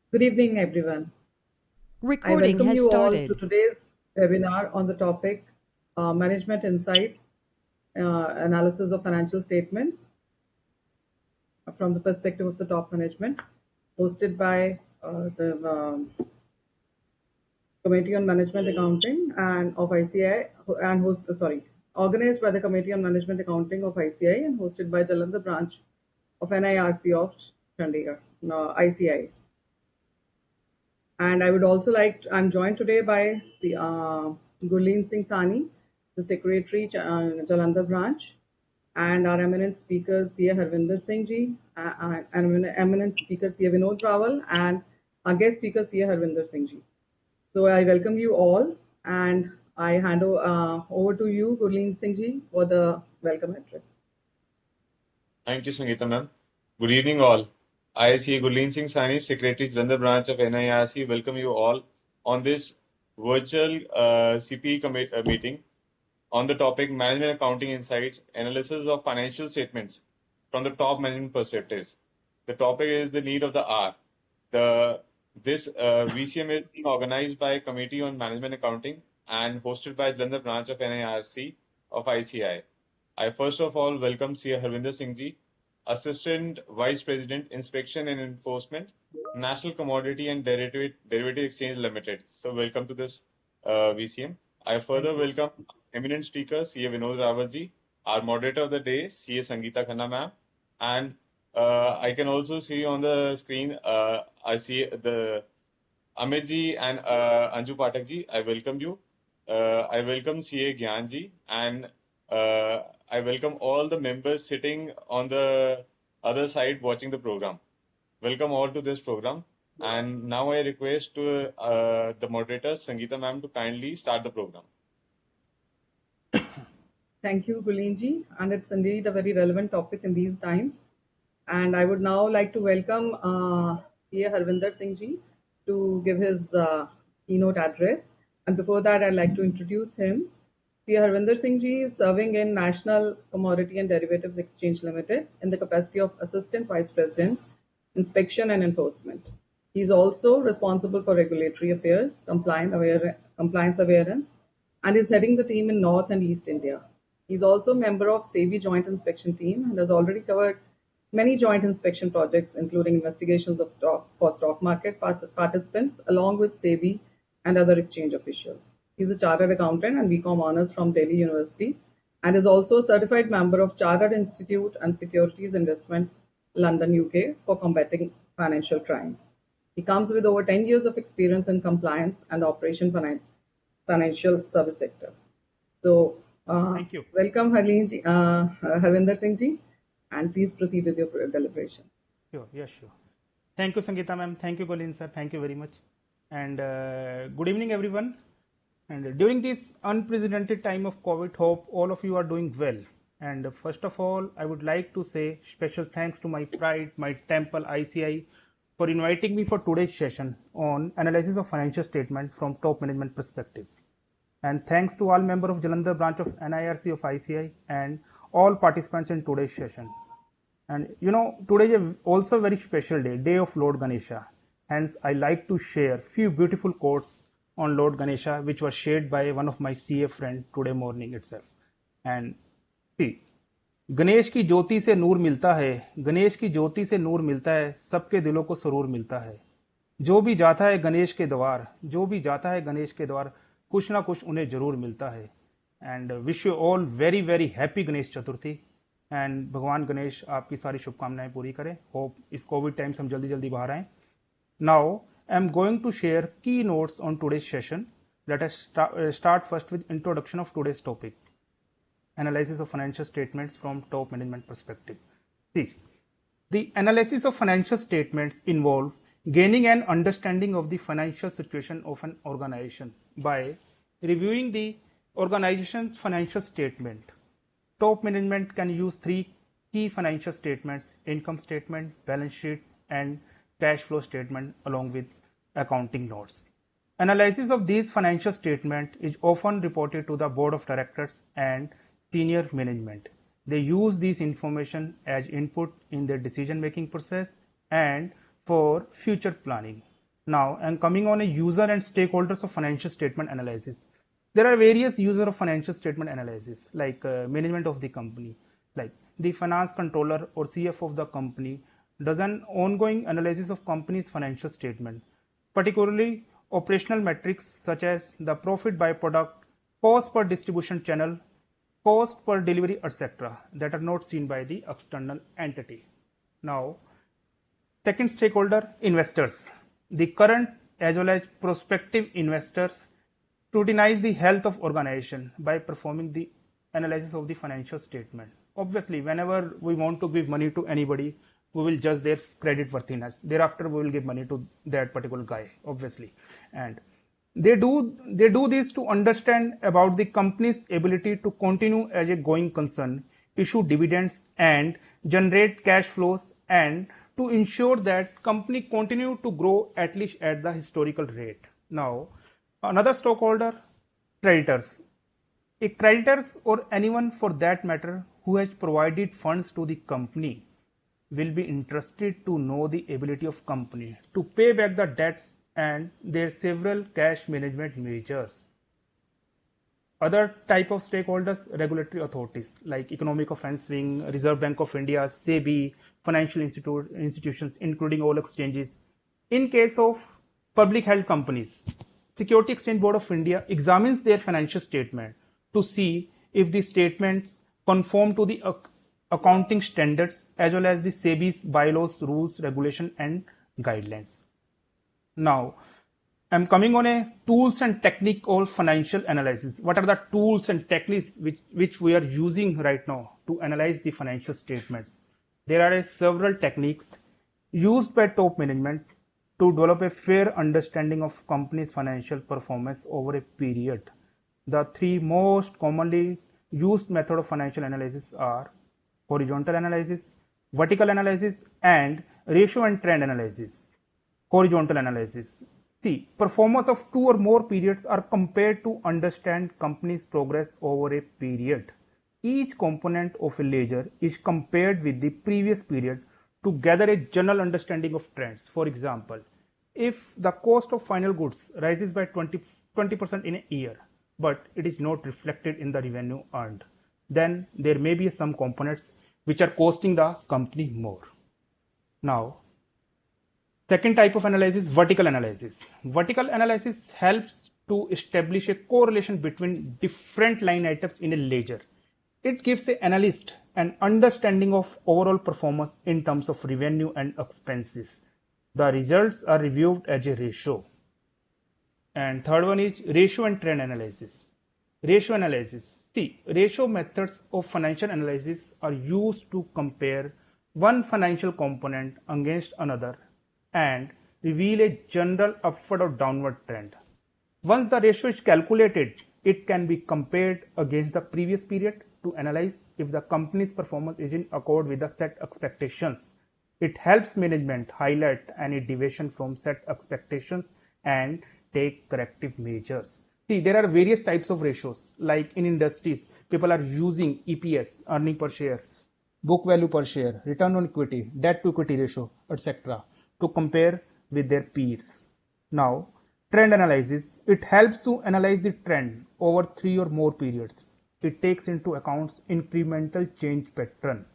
Good evening, everyone. I Recording welcome has you all to started. today's webinar on the topic Management Insights, Analysis of Financial Statements from the Perspective of the Top Management, hosted by the Committee on Management Accounting and of ICI, and organized by the Committee on Management Accounting of ICI and hosted by Jalandhar branch of NIRC of Chandigarh, ICI. And I would also I'm joined today by the Gurleen Singh Sani, the Secretary, Jalandhar branch, and our eminent speaker, C.A. Harvinder Singh ji, and eminent speaker, C.A. Vinod Rawal, and our guest speaker, C.A. Harvinder Singh ji. So I welcome you all, and I hand over to you, Gurleen Singh ji, for the welcome address. Thank you, Sangeeta ma'am. Good evening, all. I, C. Gurleen Singh Sani, Secretary, Jalandhar branch of NIRC, welcome you all on this virtual CPE meeting on the topic Management Accounting Insights, Analysis of Financial Statements from the Top Management Perspectives. The topic is the need of the hour. This VCM is being organized by Committee on Management Accounting and hosted by Jalandhar branch of NIRC of ICI. I first of all welcome C. Harvinder Singh ji, Assistant Vice President, Inspection and Enforcement, National Commodity and Derivative Exchange Limited. So welcome to this VCM. I further welcome eminent speaker C.A. Vinod Rawal ji, our moderator of the day, C.A. Sangeeta Khanna ma'am, and I can also see on the screen, I see the Amit ji and Anju Pathak ji. I welcome you. I welcome C.A. Gyan ji, and I welcome all the members sitting on the other side watching the program. Welcome all to this program. And now I request to the moderator, Sangeeta ma'am, to kindly start the program. Thank you, Gulinji, and it's indeed a very relevant topic in these times. And I would now like to welcome P.A. Harvinder Singh ji to give his keynote address. And before that, I'd like to introduce him. P.A. Harvinder Singh ji is serving in National Commodity and Derivatives Exchange Limited in the capacity of Assistant Vice President, Inspection and Enforcement. He is also responsible for regulatory affairs, compliance awareness, and is heading the team in North and East India. He's also a member of SEBI Joint Inspection Team and has already covered many joint inspection projects, including investigations of stock market participants, along with SEBI and other exchange officials. He's a chartered accountant and BCom honors from Delhi University and is also a certified member of Chartered Institute and Securities Investment London, UK, for combating financial crime. He comes with over 10 years of experience in compliance and operation financial service sector. So, Thank you. welcome Harvinder Singh ji, and please proceed with your deliberation. Sure. Thank you, Sangeeta ma'am. Thank you, Colin sir. Thank you very much. And good evening, everyone. And during this unprecedented time of COVID, hope all of you are doing well. And first of all, I would like to say special thanks to my pride, my temple, ICI, for inviting me for today's session on analysis of financial statement from top management perspective. And thanks to all members of Jalandhar branch of NIRC of ICI and all participants in today's session. And today is also a very special day of Lord Ganesha. Hence, I like to share few beautiful quotes on Lord Ganesha, which was shared by one of my CA friend today morning itself. And see, Ganesh की ज्योति से नूर मिलता है, गणेश की ज्योति से नूर मिलता है, सबके दिलों को सुरूर मिलता है. जो भी जाता है गणेश के द्वार, जो भी जाता है गणेश के द्वार, कुछ ना कुछ उन्हें जरूर मिलता है. And wish you all very very happy Ganesh Chaturthi. And भगवान गणेश आपकी सारी शुभकामनाएं पूरी करें. होप इस कोविड टाइम से हम जल्दी जल्दी बाहर आए. Now I am going to share key notes on today's session. Let us start first with introduction of today's topic, analysis of financial statements from top management perspective. See, the analysis of financial statements involve gaining an understanding of the financial situation of an organization by reviewing the organization's financial statement. Top management can use three key financial statements: income statement, balance sheet, and cash flow statement, along with accounting notes. Analysis of these financial statements is often reported to the board of directors and senior management. They use this information as input in their decision making process and for future planning. Now I'm coming on a user and stakeholders of financial statement analysis. There are various user of financial statement analysis, like management of the company, like the finance controller or CF of the company does an ongoing analysis of company's financial statement, particularly operational metrics such as the profit by product, cost per distribution channel, cost per delivery, etc., that are not seen by the external entity. Now, second stakeholder, investors. The current as well as prospective investors scrutinize the health of organization by performing the analysis of the financial statement. Obviously, whenever we want to give money to anybody, we will judge their credit worthiness. Thereafter, we will give money to that particular guy, obviously. And they do this to understand about the company's ability to continue as a going concern, issue dividends and generate cash flows, and to ensure that company continue to grow at least at the historical rate. Now, another stockholder, creditors. A creditors or anyone for that matter who has provided funds to the company will be interested to know the ability of company to pay back the debts and their several cash management measures. Other type of stakeholders, regulatory authorities like Economic Offence Wing, Reserve Bank of India, SEBI, financial institutions including all exchanges. In case of public held companies, Security Exchange Board of India examines their financial statement to see if the statements conform to the accounting standards as well as the SEBI's bylaws, rules, regulation and guidelines. Now, I'm coming on a tools and technique of financial analysis. What are the tools and techniques which we are using right now to analyze the financial statements? There are several techniques used by top management to develop a fair understanding of company's financial performance over a period. The three most commonly used method of financial analysis are horizontal analysis, vertical analysis, and ratio and trend analysis. Horizontal analysis. See, performance of two or more periods are compared to understand company's progress over a period. Each component of a ledger is compared with the previous period to gather a general understanding of trends. For example, if the cost of final goods rises by 20% in a year, but it is not reflected in the revenue earned, then there may be some components which are costing the company more. Now, second type of analysis, vertical analysis. Vertical analysis helps to establish a correlation between different line items in a ledger. It gives the analyst an understanding of overall performance in terms of revenue and expenses. The results are reviewed as a ratio. And third one is ratio and trend analysis. Ratio analysis. See, ratio methods of financial analysis are used to compare one financial component against another and reveal a general upward or downward trend. Once the ratio is calculated, it can be compared against the previous period to analyze if the company's performance is in accord with the set expectations. It helps management highlight any deviation from set expectations and take corrective measures. See, there are various types of ratios. Like in industries, people are using EPS, earning per share, book value per share, return on equity, debt to equity ratio, etc. to compare with their peers. Now, trend analysis. It helps to analyze the trend over 3 or more periods. It takes into account incremental change pattern.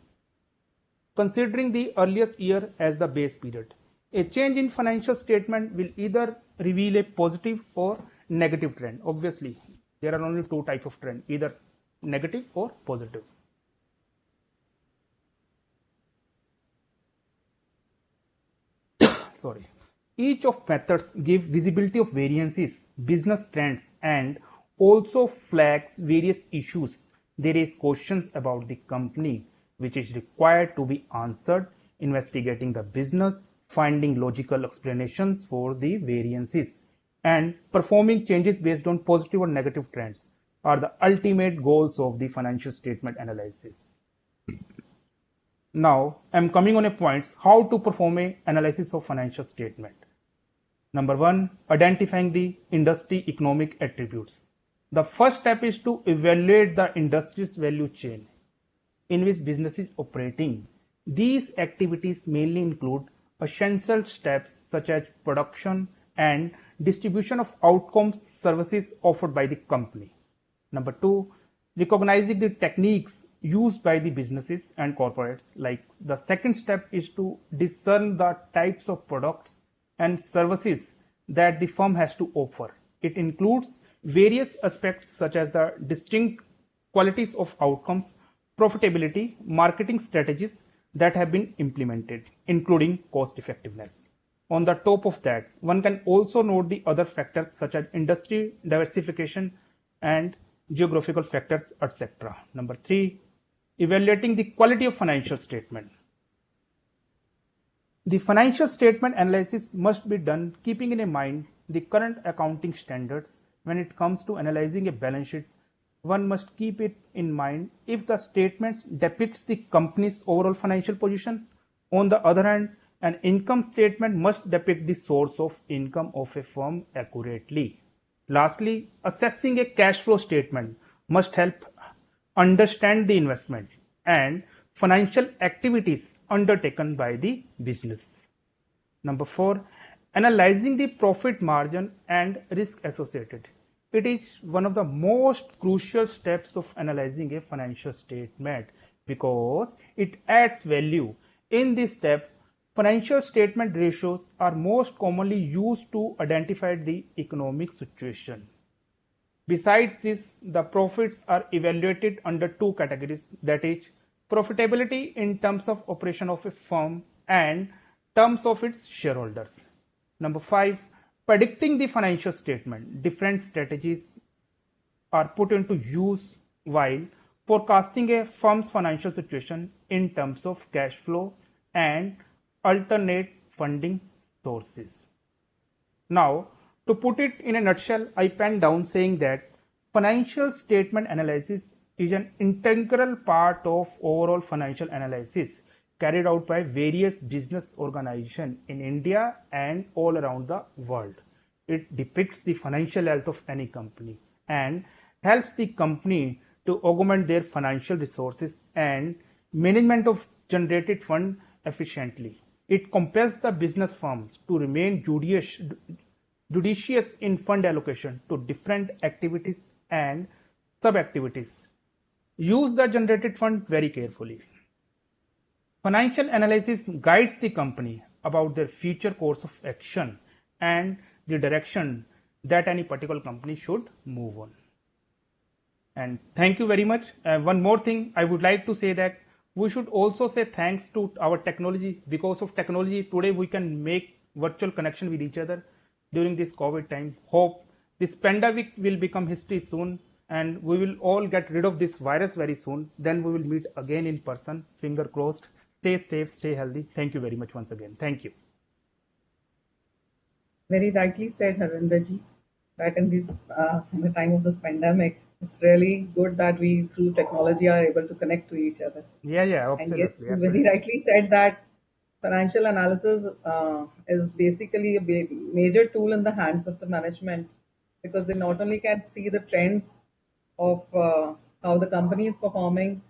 Considering the earliest year as the base period, a change in financial statement will either reveal a positive or negative trend. Obviously, there are only two types of trend, either negative or positive. Sorry. Each of methods give visibility of variances, business trends, and also flags various issues. There is questions about the company which is required to be answered, investigating the business, finding logical explanations for the variances, and performing changes based on positive or negative trends are the ultimate goals of the financial statement analysis. Now, I'm coming on a points how to perform a analysis of financial statement. Number one, identifying the industry economic attributes. The first step is to evaluate the industry's value chain in which business is operating. These activities mainly include essential steps such as production, and distribution of outcomes services offered by the company. Number two, recognizing the techniques used by the businesses and corporates. Like the second step is to discern the types of products and services that the firm has to offer. It includes various aspects such as the distinct qualities of outcomes, profitability, marketing strategies that have been implemented, including cost effectiveness. On the top of that, one can also note the other factors such as industry diversification and geographical factors, etc. Number three, evaluating the quality of financial statement. The financial statement analysis must be done keeping in mind the current accounting standards. When it comes to analyzing a balance sheet, one must keep it in mind if the statements depicts the company's overall financial position. On the other hand, an income statement must depict the source of income of a firm accurately. Lastly, assessing a cash flow statement must help understand the investment and financial activities undertaken by the business. Number four, analyzing the profit margin and risk associated. It is one of the most crucial steps of analyzing a financial statement because it adds value. In this step, financial statement ratios are most commonly used to identify the economic situation. Besides this, the profits are evaluated under two categories, that is, profitability in terms of operation of a firm and terms of its shareholders. Number five, predicting the financial statement. Different strategies are put into use while forecasting a firm's financial situation in terms of cash flow and alternate funding sources. Now, to put it in a nutshell, I penned down saying that financial statement analysis is an integral part of overall financial analysis carried out by various business organizations in India and all around the world. It depicts the financial health of any company and helps the company to augment their financial resources and management of generated fund efficiently. It compels the business firms to remain judicious in fund allocation to different activities and sub-activities. Use the generated fund very carefully. Financial analysis guides the company about their future course of action and the direction that any particular company should move on. And thank you very much. One more thing I would like to say that we should also say thanks to our technology. Because of technology, today we can make virtual connection with each other during this COVID time. Hope this pandemic will become history soon and we will all get rid of this virus very soon. Then we will meet again in person. Finger crossed. Stay safe, stay healthy. Thank you very much once again. Thank you. Very rightly said, Harvinderji, that in the time of this pandemic, it's really good that we through technology are able to connect to each other. Yeah, And yes, absolutely. you very rightly said that financial analysis is basically a major tool in the hands of the management because they not only can see the trends of how the company is performing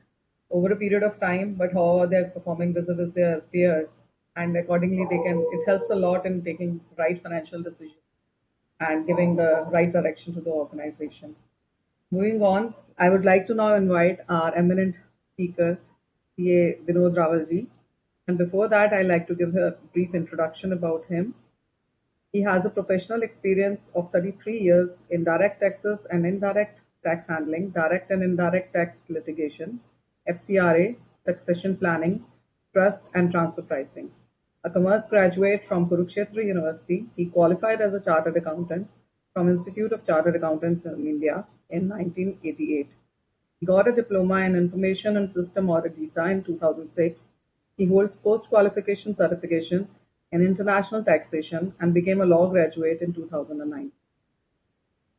over a period of time, but how they're performing vis-a-vis their peers, and accordingly it helps a lot in taking right financial decisions and giving the right direction to the organization. Moving on, I would like to now invite our eminent speaker, CA Vinod Rawalji. And before that, I'd like to give a brief introduction about him. He has a professional experience of 33 years in direct taxes and indirect tax handling, direct and indirect tax litigation, FCRA, succession planning, trust and transfer pricing. A commerce graduate from Kurukshetra University, he qualified as a chartered accountant from Institute of Chartered Accountants in India in 1988. He got a diploma in Information and System Audit visa in 2006. He holds post-qualification certification in international taxation and became a law graduate in 2009.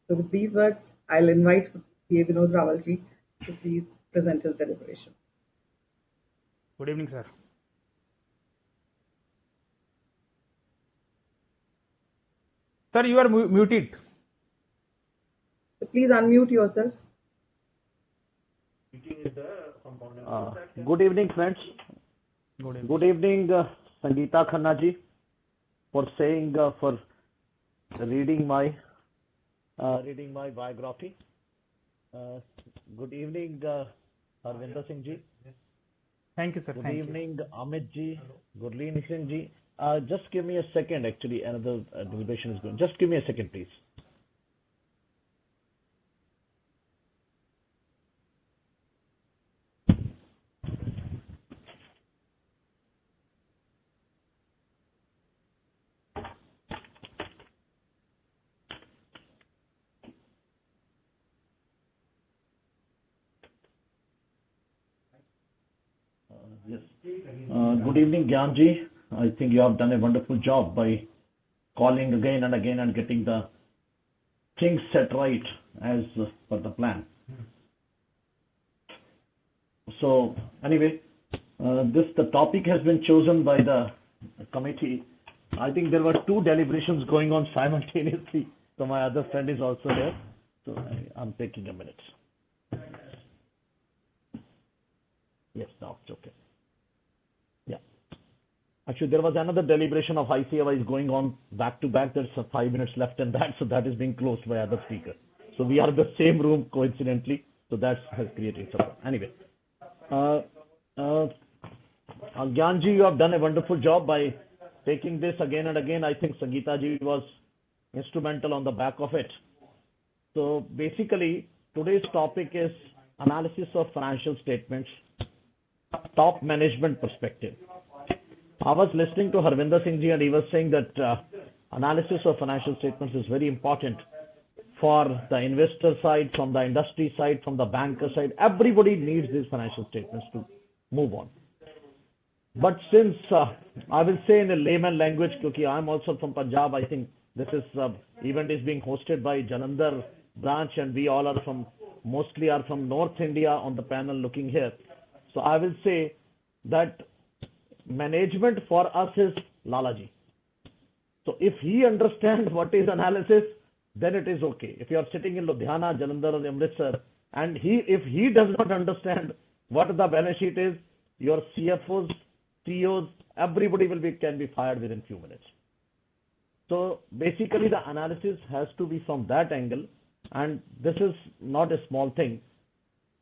So with these words, I'll invite C.A. Vinod Rawalji to please present his deliberation. Good evening, sir. Sir, you are muted. So please unmute yourself. Good evening, friends. Good evening, Sangeeta Khanna ji, for reading my biography. Good evening, Harvinder Singh ji. Thank you, sir. Good Thank you. evening, Amit ji. Gurleen Singh ji. Just give me a second. Actually, another deliberation is going. Just give me a second, please. Yes. Good evening, Gyan ji. I think you have done a wonderful job by calling again and again and getting the things set right as per the plan. So anyway, the topic has been chosen by the committee. I think there were two deliberations going on simultaneously. So my other friend is also here. So I'm taking a minute. Yes, now it's okay. Yeah. Actually, there was another deliberation of ICAI going on back to back. There's 5 minutes left in that, so that is being closed by other speaker. So we are in the same room coincidentally. So that has created some. Anyway, Gyanji, you have done a wonderful job by taking this again and again. I think Sangeeta ji was instrumental on the back of it. So basically, today's topic is analysis of financial statements, top management perspective. I was listening to Harvinder Singh ji and he was saying that analysis of financial statements is very important for the investor side, from the industry side, from the banker side. Everybody needs these financial statements to move on. But since I will say in a layman language, because I'm also from Punjab, I think this event is being hosted by Jalandhar branch and we all are mostly from North India on the panel looking here. So I will say that management for us is Lalaji. So if he understands what is analysis, then it is okay. If you are sitting in Ludhiana, Jalandhar or Amritsar, and if he does not understand what the balance sheet is, your CFOs, CEOs, everybody can be fired within few minutes. So basically the analysis has to be from that angle, and this is not a small thing.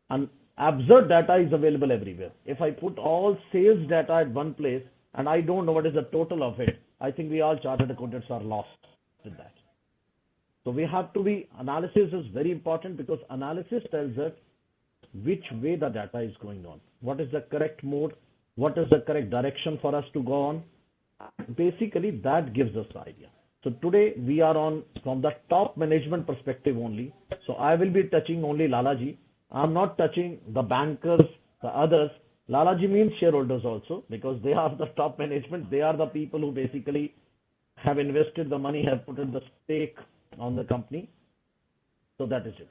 And absurd data is available everywhere. If I put all sales data at one place and I don't know what is the total of it, I think we all chartered accountants are lost with that. So we have to be, analysis is very important because analysis tells us which way the data is going on. What is the correct mode? What is the correct direction for us to go on? Basically that gives us the idea. So today we are on from the top management perspective only. So I will be touching only Lalaji. I'm not touching the bankers, the others. Lalaji means shareholders also because they are the top management. They are the people who basically have invested the money, have put in the stake on the company. So that is it.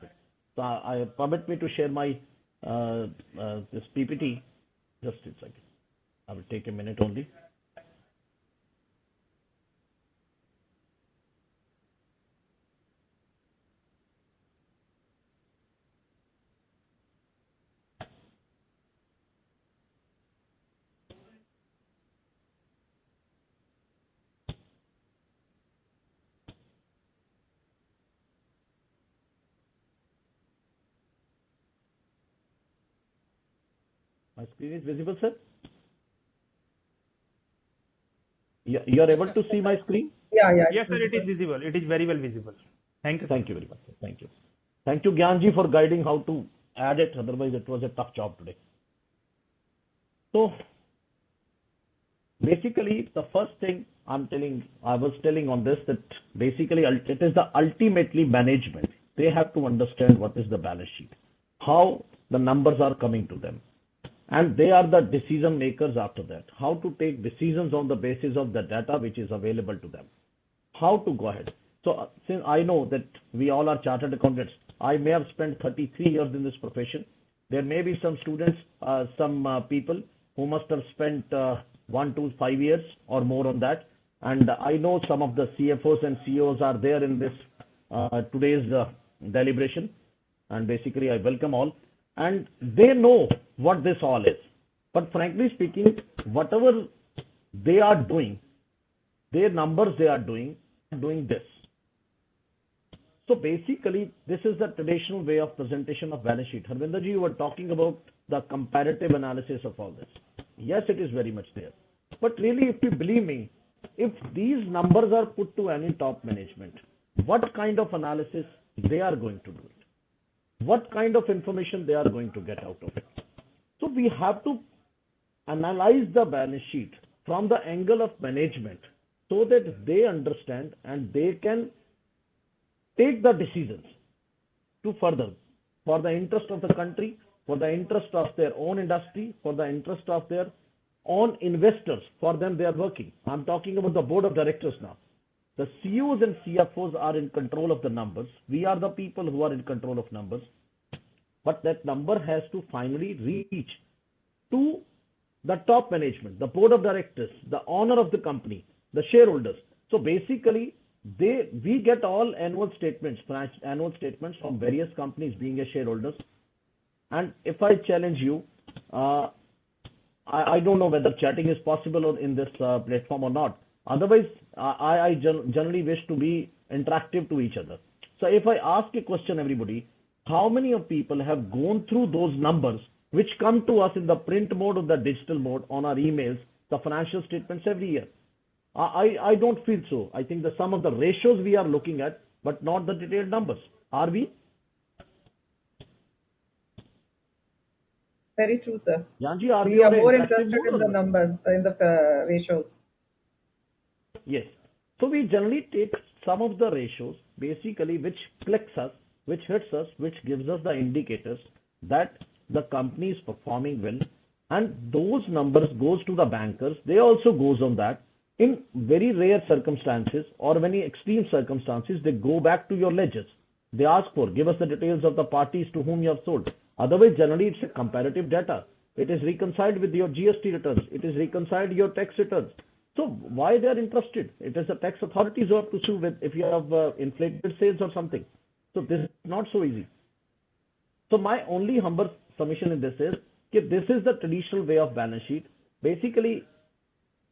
So I permit me to share my this PPT. Just a second. I will take a minute only. My screen is visible, sir? You are able to see my screen? Yeah. Yes, sir, it is visible. It is very well visible. Thank you, sir. Thank you very much, sir. Thank you. Thank you, Gyanji, for guiding how to add it. Otherwise, it was a tough job today. So, basically, the first thing I was telling on this, that basically it is the ultimately management. They have to understand what is the balance sheet, how the numbers are coming to them. And they are the decision makers after that. How to take decisions on the basis of the data which is available to them. How to go ahead. So since I know that we all are chartered accountants, I may have spent 33 years in this profession. There may be some students, some people who must have spent 1 to 5 years or more on that. And I know some of the CFOs and CEOs are there in this today's deliberation. And basically I welcome all. And they know what this all is. But frankly speaking, whatever they are doing, their numbers they are doing this. So basically, this is the traditional way of presentation of balance sheet. Harvinder ji, you were talking about the comparative analysis of all this. Yes, it is very much there. But really, if you believe me, if these numbers are put to any top management, what kind of analysis they are going to do it? What kind of information they are going to get out of it? So we have to analyze the balance sheet from the angle of management so that they understand and they can take the decisions to further for the interest of the country, for the interest of their own industry, for the interest of their own investors. For them, they are working. I'm talking about the board of directors now. The CEOs and CFOs are in control of the numbers. We are the people who are in control of numbers. But that number has to finally reach to the top management, the board of directors, the owner of the company, the shareholders. So basically, we get all annual statements from various companies being a shareholders. And if I challenge you, I don't know whether chatting is possible in this platform or not. Otherwise, I generally wish to be interactive to each other. So if I ask a question, everybody, how many of people have gone through those numbers which come to us in the print mode or the digital mode on our emails, the financial statements every year? I don't feel so. I think the sum of the ratios we are looking at, but not the detailed numbers. Are we? Very true, sir. Janji, are We are on a more interactive interested mode in or the what? numbers, in the ratios. Yes. So we generally take some of the ratios, basically, which clicks us, which hits us, which gives us the indicators that the company is performing well, and those numbers goes to the bankers. They also goes on that. In very rare circumstances or many extreme circumstances, they go back to your ledgers. They ask for, give us the details of the parties to whom you have sold. Otherwise, generally, it's a comparative data. It is reconciled with your GST returns. It is reconciled with your tax returns. So why they are interested? It is the tax authorities who have to sue with if you have inflated sales or something. So this is not so easy. So my only humble submission in this is that this is the traditional way of balance sheet. Basically,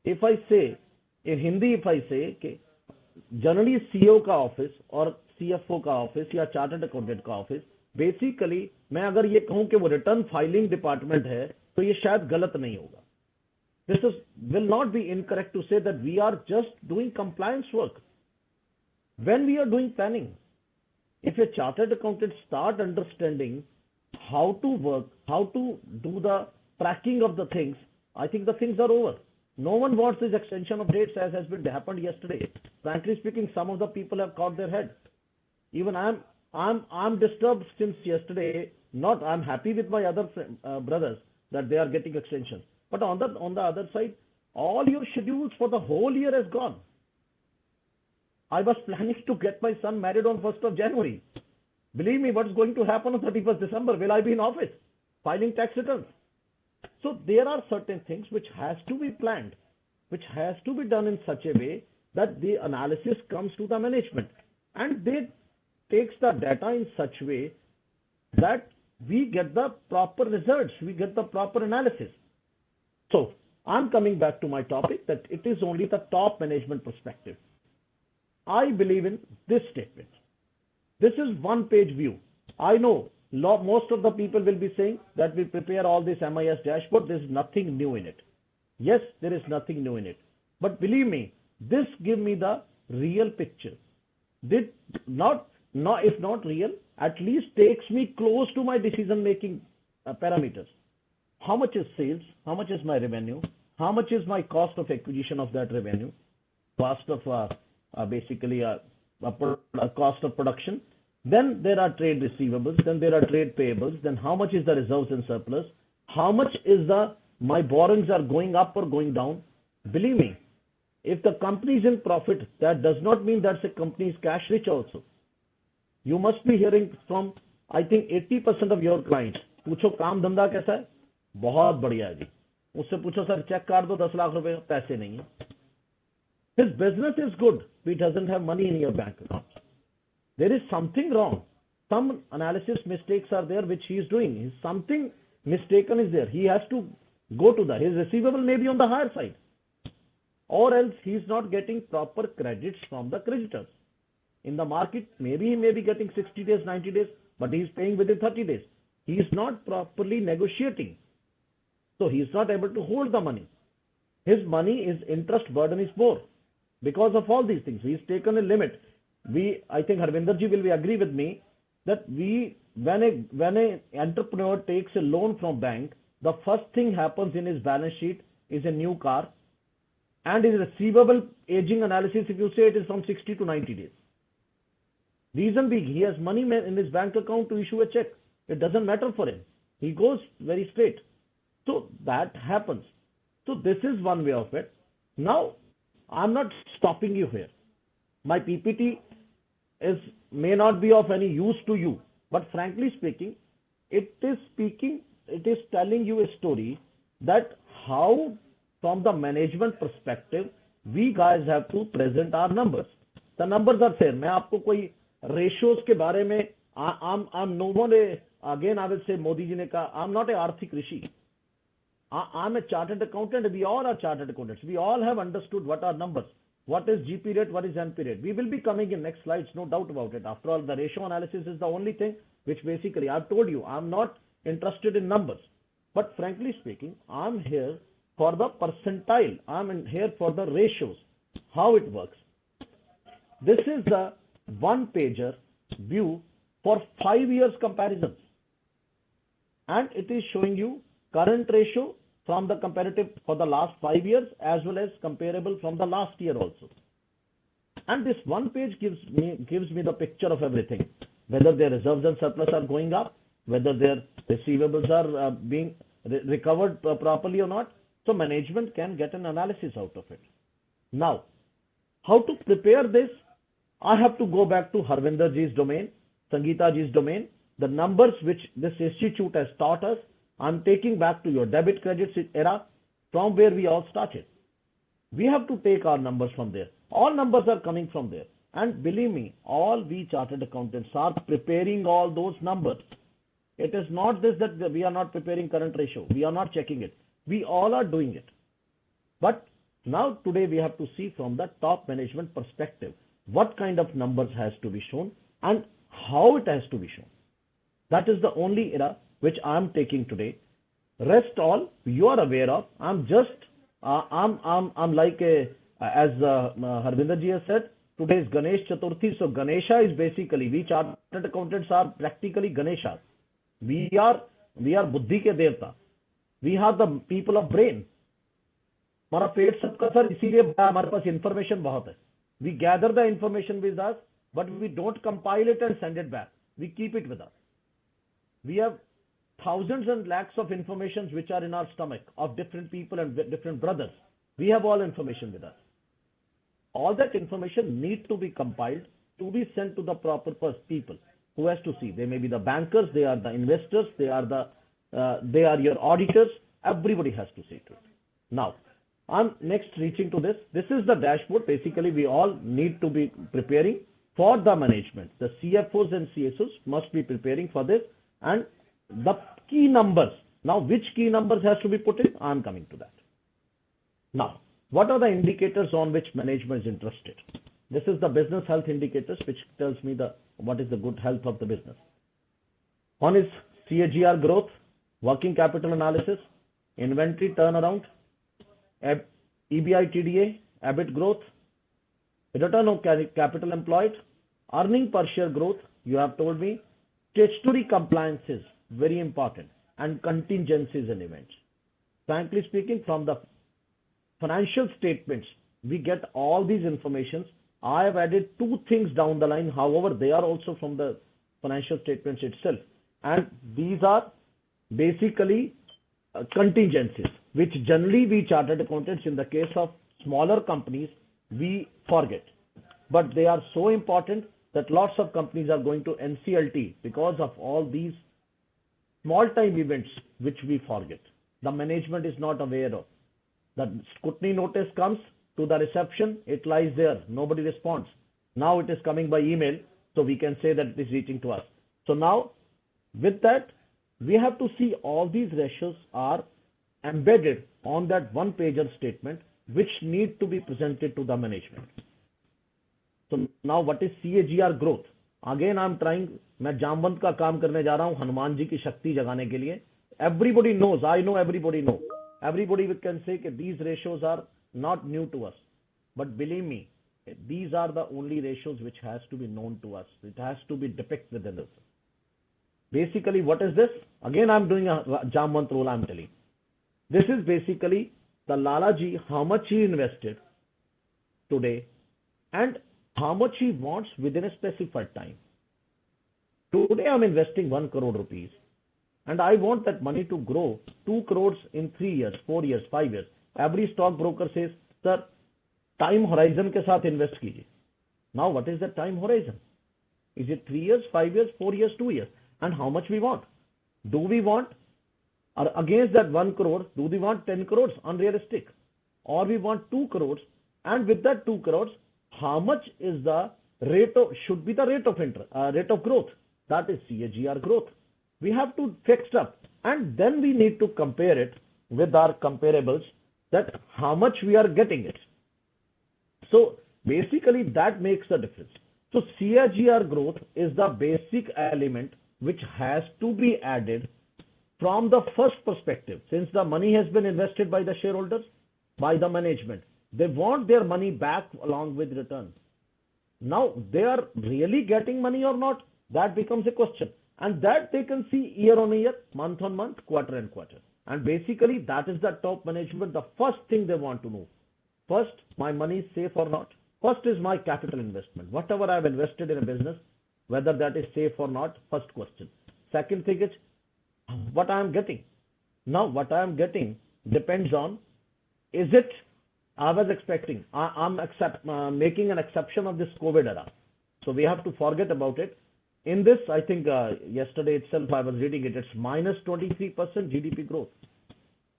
if I say, in Hindi if I say, कि generally CEO का office और CFO का office या chartered accountant का office, basically मैं अगर ये कहूँ कि वो return filing department है, तो ये शायद गलत नहीं होगा. This will not be incorrect to say that we are just doing compliance work. When we are doing planning, if a chartered accountant start understanding how to work, how to do the tracking of the things, I think the things are over. No one wants this extension of dates as has been happened yesterday. Frankly speaking, some of the people have caught their head. Even I'm disturbed since yesterday. Not I'm happy with my other brothers that they are getting extensions. But on the other side, all your schedules for the whole year has gone. I was planning to get my son married on 1st of January. Believe me, what's going to happen on 31st December? Will I be in office filing tax returns? So there are certain things which has to be planned, which has to be done in such a way that the analysis comes to the management and they takes the data in such way that we get the proper results, we get the proper analysis. So I'm coming back to my topic that it is only the top management perspective. I believe in this statement. This is one-page view. I know most of the people will be saying that we prepare all this MIS dashboard. There's nothing new in it. Yes, there is nothing new in it. But believe me, this gives me the real picture. If not real, at least takes me close to my decision-making parameters. How much is sales? How much is my revenue? How much is my cost of acquisition of that revenue? Cost of cost of production. Then there are trade receivables. Then there are trade payables. Then how much is the reserves and surplus? How much is my borrowings are going up or going down? Believe me, if the company is in profit, that does not mean that the company is cash rich also. You must be hearing from, I think, 80% of your clients. पूछो काम धंधा कैसा है? बहुत बढ़िया है जी. उससे पूछो सर चेक काट दो 10 लाख रुपए, पैसे नहीं है. His business is good. He doesn't have money in your bank account. There is something wrong. Some analysis mistakes are there which he is doing. Something mistaken is there. He has to go to that. His receivable may be on the higher side. Or else he is not getting proper credits from the creditors. In the market, maybe he may be getting 60 days, 90 days, but he is paying within 30 days. He is not properly negotiating. So he is not able to hold the money. His money is interest burden is more because of all these things. He's taken a limit. I think Harvinder ji will agree with me that when a entrepreneur takes a loan from bank, the first thing happens in his balance sheet is a new car, and his receivable aging analysis, if you say, it is from 60 to 90 days. Reason being, he has money in his bank account to issue a check. It doesn't matter for him. He goes very straight. So that happens. So this is one way of it. Now, I'm not stopping you here. My PPT may not be of any use to you, but frankly speaking, it is telling you a story that how, from the management perspective, we guys have to present our numbers. The numbers are there. मैं आपको कोई ratios के बारे में, I'm no one, again I will say Modi ji ने कहा, I'm not a आर्थिक ऋषि. I'm a chartered accountant. We all are chartered accountants. We all have understood what are numbers. What is GP rate? What is NP rate? We will be coming in next slides, no doubt about it. After all, the ratio analysis is the only thing which basically, I've told you, I'm not interested in numbers. But frankly speaking, I'm here for the percentile. I'm here for the ratios, how it works. This is the one-pager view for 5 years comparisons. And it is showing you current ratio from the comparative for the last 5 years as well as comparable from the last year also. And this one page gives me the picture of everything, whether their reserves and surplus are going up, whether their receivables are being recovered properly or not. So management can get an analysis out of it. Now, how to prepare this? I have to go back to Harvinder ji's domain, Sangeeta ji's domain, the numbers which this institute has taught us. I'm taking back to your debit credit era from where we all started. We have to take our numbers from there. All numbers are coming from there. And believe me, all we chartered accountants are preparing all those numbers. It is not this that we are not preparing current ratio. We are not checking it. We all are doing it. But now today we have to see from the top management perspective what kind of numbers has to be shown and how it has to be shown. That is the only era which I am taking today. Rest all you are aware of. I'm just I'm like as Harvinder ji has said, today is Ganesh Chaturthi. So Ganesha is basically, we chartered accountants are practically Ganeshas. We are buddhi ke devta. We are the people of brain. हमारा पेट सबका sir इसीलिए हमारे पास information बहुत है. We gather the information with us, but we don't compile it and send it back. We keep it with us. We have thousands and lakhs of informations which are in our stomach of different people and different brothers. We have all information with us. All that information need to be compiled to be sent to the proper people who has to see. They may be the bankers, they are the investors, they are your auditors. Everybody has to see to it. Now, I'm next reaching to this. This is the dashboard. Basically, we all need to be preparing for the management. The CFOs and CSOs must be preparing for this. And the key numbers. Now, which key numbers has to be put in? I'm coming to that. Now, what are the indicators on which management is interested? This is the business health indicators, which tells me what is the good health of the business. One is CAGR growth, working capital analysis, inventory turnaround, EBITDA, EBIT growth, return on capital employed, earning per share growth. You have told me statutory compliances, very important, and contingencies and events. Frankly speaking, from the financial statements, we get all these informations. I have added two things down the line. However, they are also from the financial statements itself. And these are basically contingencies, which generally we chartered accountants, in the case of smaller companies, we forget. But they are so important that lots of companies are going to NCLT because of all these small time events which we forget. The management is not aware of. The scrutiny notice comes to the reception, it lies there, nobody responds. Now it is coming by email, so we can say that it is reaching to us. So now, with that, we have to see all these ratios are embedded on that one-pager statement which need to be presented to the management. So now what is CAGR growth? Again I'm trying, मैं जामवंत का काम करने जा रहा हूं हनुमान जी की शक्ति जगाने के लिए. Everybody knows, I know everybody know. Everybody can say that these ratios are not new to us. But believe me, these are the only ratios which has to be known to us. It has to be depicted within us. Basically, what is this? Again, I'm doing a Jamwant rule, I'm telling. This is basically the Lalaji, how much he invested today and how much he wants within a specified time. Today, I'm investing 1 crore rupees and I want that money to grow 2 crores in 3 years, 4 years, 5 years. Every stockbroker says, sir, time horizon के साथ invest कीजिए. Now, what is the time horizon? Is it 3 years, 5 years, 4 years, 2 years? And how much we want? Do we want, or against that 1 crore, do we want 10 crores? Unrealistic. Or we want 2 crores, and with that 2 crores, how much is the rate of, should be the rate of growth? That is CAGR growth. We have to fix up, and then we need to compare it with our comparables, that how much we are getting it. So basically that makes the difference. So CAGR growth is the basic element which has to be added from the first perspective. Since the money has been invested by the shareholders, by the management, they want their money back along with returns. Now they are really getting money or not, that becomes a question, and that they can see year on year, month on month, quarter and quarter. And basically that is the top management, the first thing they want to know. First, my money is safe or not. First is my capital investment. Whatever I have invested in a business, whether that is safe or not, first question. Second thing is what I am getting. Now what I am getting depends on, is it, I was expecting, I'm making an exception of this COVID era. So we have to forget about it. In this, I think yesterday itself I was reading it, it's minus 23% GDP growth.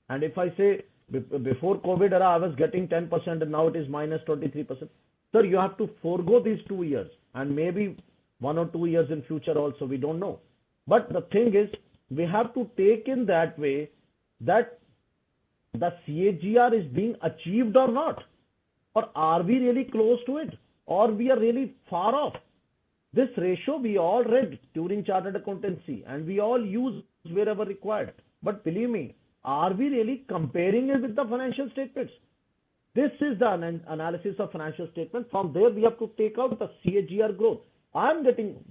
And if I say before COVID era I was getting 10% and now it is minus 23%. Sir, you have to forego these 2 years and maybe 1 or 2 years in future also, we don't know. But the thing is, we have to take in that way that the CAGR is being achieved or not. Or are we really close to it? Or we are really far off? This ratio we all read during chartered accountancy and we all use wherever required. But believe me, are we really comparing it with the financial statements? This is the analysis of financial statements. From there, we have to take out the CAGR growth.